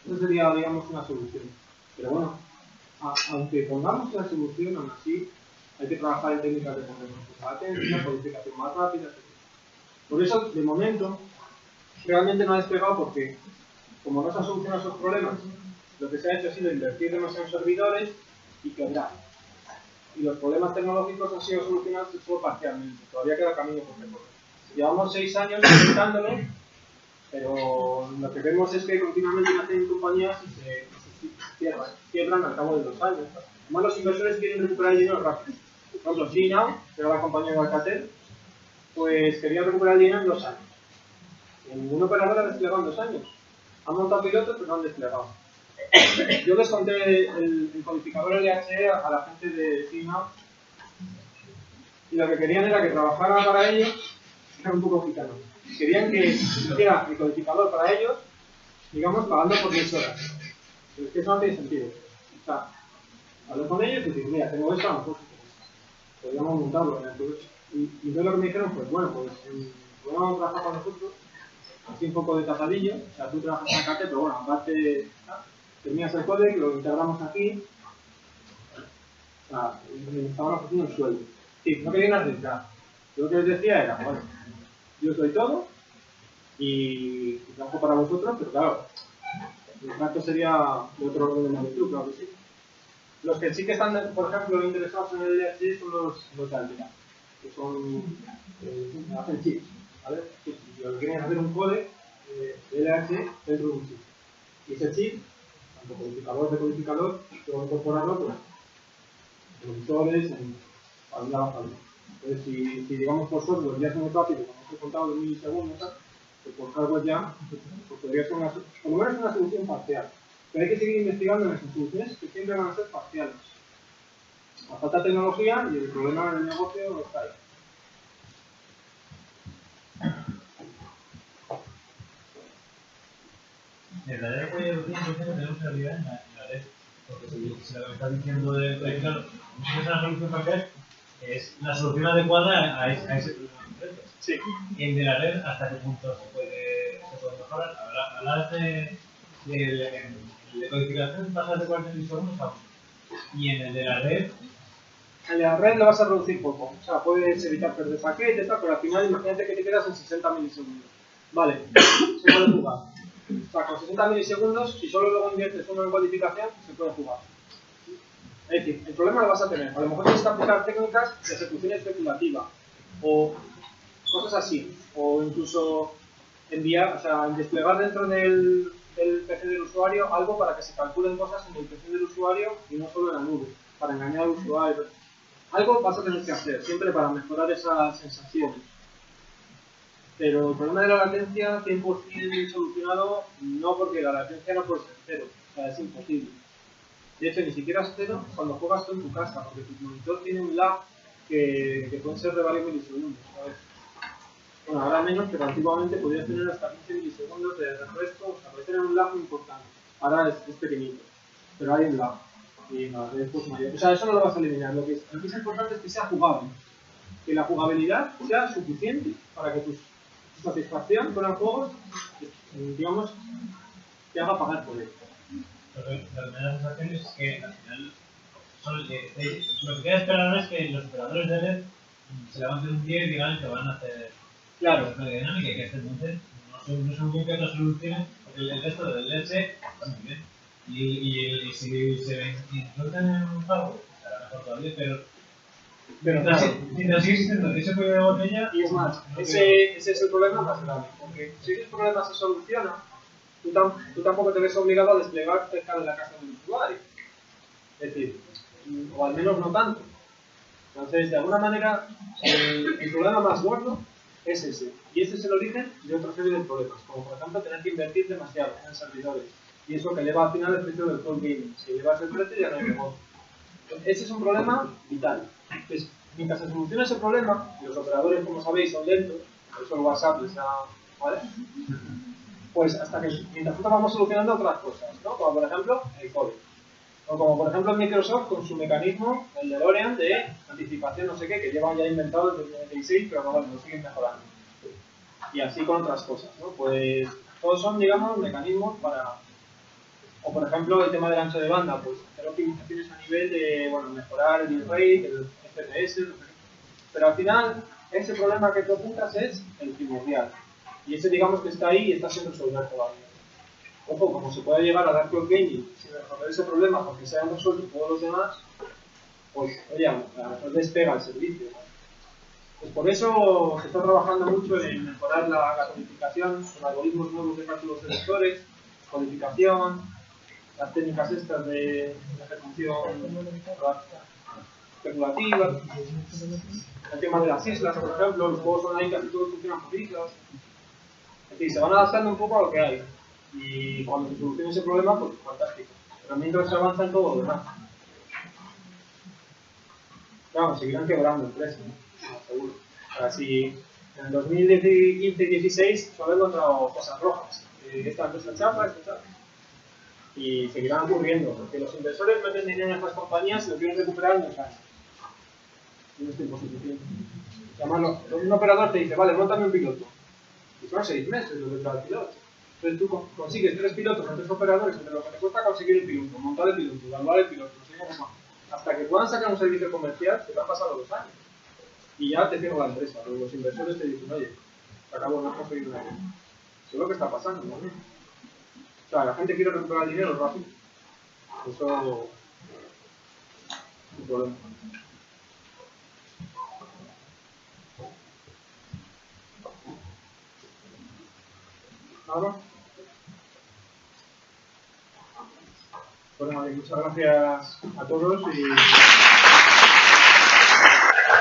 Eso sería, digamos, una solución. Pero bueno, aunque pongamos la solución, aún así hay que trabajar en técnicas de latencia, codificación más rápida, etc. Por eso, de momento, realmente no ha despegado porque, como no se han solucionado esos problemas, lo que se ha hecho ha sido invertir demasiado en servidores y quebrar. Y los problemas tecnológicos han sido solucionados solo parcialmente. Todavía queda camino por recorrer. Llevamos 6 años intentándolo, pero lo que vemos es que continuamente nacen compañías y se quiebran al cabo de 2 años. Además, los inversores quieren recuperar el dinero rápido. Por ejemplo, G-Now, que era la compañía de Alcatel, pues quería recuperar el dinero en 2 años. Ningún operador ha desplegado en 2 años. Han montado pilotos, pero no han desplegado. Yo les conté el codificador LHE a la gente de G-Now y lo que querían era que trabajara para ellos. Era un poco gitano. Querían que hiciera el codificador para ellos, digamos, pagando por 10 horas. Pero es que eso no tiene sentido. O sea, hablé con ellos y dije, mira, tengo esto, a lo mejor podríamos montarlo en el proyecto. Y entonces lo que me dijeron, pues bueno, pues podemos trabajar con nosotros, así un poco de tapadillo. O sea, tú trabajas en Alcatel, pero bueno, aparte terminas el código, lo integramos aquí. O sea, me estaban ofreciendo un sueldo. Sí, no querían arriesgar. Yo lo que les decía era, bueno, yo os doy todo y trabajo para vosotros, pero claro, el trato sería de otro orden de magnitud, claro que sí. Los que sí que están, por ejemplo, interesados en el LHC son los de Altera, que son, hacen chips, ¿vale? Y lo que quieren es hacer un codec de LHC dentro de un chip. Y ese chip, como codificador de codificador, luego incorporarlo pues, en monitores, para un lado a otro. Entonces, si digamos por software ya es muy rápido, como os he contado de milisegundos, pues por hardware ya pues podría ser por lo menos una solución parcial. Pero hay que seguir investigando en esas soluciones que siempre van a ser parciales. La falta de tecnología y el problema del negocio está ahí. El verdadero cuello de botella que tenemos en realidad en la red. Porque si lo que me estás diciendo del codificador es una solución parcial, es la solución adecuada a ese problema concreto. Sí. Y el de la red, ¿hasta qué punto se puede mejorar? Hablar de codificación pasas de 40 milisegundos a 1. Y en el de la red. En la red lo vas a reducir poco. O sea, puedes evitar perder paquetes, pero al final imagínate que te quedas en 60 milisegundos. Vale, se puede jugar. O sea, con 60 milisegundos, si solo luego inviertes uno en codificación, se puede jugar. Es decir, el problema lo vas a tener. A lo mejor tienes que aplicar técnicas de ejecución especulativa o cosas así. O incluso enviar, o sea, desplegar dentro del PC del usuario algo para que se calculen cosas en el PC del usuario y no solo en la nube, para engañar al usuario. Algo vas a tener que hacer, siempre para mejorar esas sensaciones. Pero el problema de la latencia 100% solucionado, no, porque la latencia no puede ser cero, o sea, es imposible. De hecho, ni siquiera es cero cuando juegas tú en tu casa, porque tu monitor tiene un lag que puede ser de varios milisegundos, ¿sabes? Bueno, ahora menos, pero antiguamente podías tener hasta 15 milisegundos de refresco, o sea, puede tener un lag muy importante. Ahora es pequeñito, pero hay un lag. Y la red pues mayor. O sea, eso no lo vas a eliminar. Lo que es importante es que sea jugable. Que la jugabilidad sea suficiente para que tu satisfacción con el juego, digamos, te haga pagar por él. Lo que me da la sensación es que al final lo que queda esperar es que los operadores de red se levanten un día y digan que van a hacer claro la dinámica y que este entonces no son muy bien que otras soluciones, porque el resto del LS está muy bien. Y si se introducen en un hardware, será mejor todavía, pero claro, sigue existiendo ese cuello de botella. Y es más, ese es el problema más grave, porque si ese problema se soluciona, tú tampoco te ves obligado a desplegar cerca de la casa del usuario. Es decir, o al menos no tanto. Entonces, de alguna manera, el problema más gordo es ese. Y ese es el origen de otra serie de problemas, como por ejemplo tener que invertir demasiado en servidores. Y eso que eleva al final el precio del cloud gaming. Si elevas el precio ya no hay negocio. Ese es un problema vital. Entonces, mientras se soluciona ese problema, y los operadores, como sabéis, son lentos, por eso el WhatsApp les da, ¿vale? Pues hasta que, mientras tanto vamos solucionando otras cosas, ¿no? Como por ejemplo, el código. O como por ejemplo Microsoft con su mecanismo, el DeLorean, de anticipación no sé qué, que llevan ya inventado desde el 96, pero no, bueno, lo siguen mejorando. Y así con otras cosas, ¿no? Pues todos son, digamos, mecanismos para... O por ejemplo el tema del ancho de banda, pues hacer optimizaciones a nivel de, bueno, mejorar el bitrate, el FPS, pero al final ese problema que tú apuntas es el primordial. Y ese digamos que está ahí y está sin resolver todavía. Ojo, como se puede llegar a dar cloud gaming sin resolver ese problema porque se han resuelto todos los demás, pues oye, a lo mejor despega el servicio, ¿no? Pues por eso se está trabajando mucho en mejorar la codificación con algoritmos nuevos de cálculos de vectores, codificación, las técnicas estas de ejecución especulativa, el tema de las islas, por ejemplo, los juegos online casi todos funcionan por islas. Es decir, se van adaptando un poco a lo que hay. Y cuando se solucione ese problema, pues fantástico. Pero mientras se avanza en todo lo demás. Claro, seguirán quebrando empresas, ¿no? Seguro. O sea, si en el 2015-16 solo he encontrado cosas rojas. Esta empresa chapa, esta chapa. Y seguirán ocurriendo, porque los inversores meten dinero en estas compañías y lo quieren recuperar en 2 años. Y no estoy por suficiente. Llamarlo, un operador te dice, vale, móntame un piloto. Y son 6 meses lo que trae el piloto. Entonces tú consigues 3 pilotos a 3 operadores entre lo que te cuesta conseguir el piloto, montar el piloto, evaluar el piloto, no sé qué más. Hasta que puedan sacar un servicio comercial, te van pasando 2 años. Y ya te cierra la empresa. Los inversores te dicen, oye, se acabó, no has conseguido nada. Eso es lo que está pasando, ¿no? O sea, la gente quiere recuperar el dinero rápido. Eso es un problema. ¿Nada más? Pues nada, muchas gracias a todos y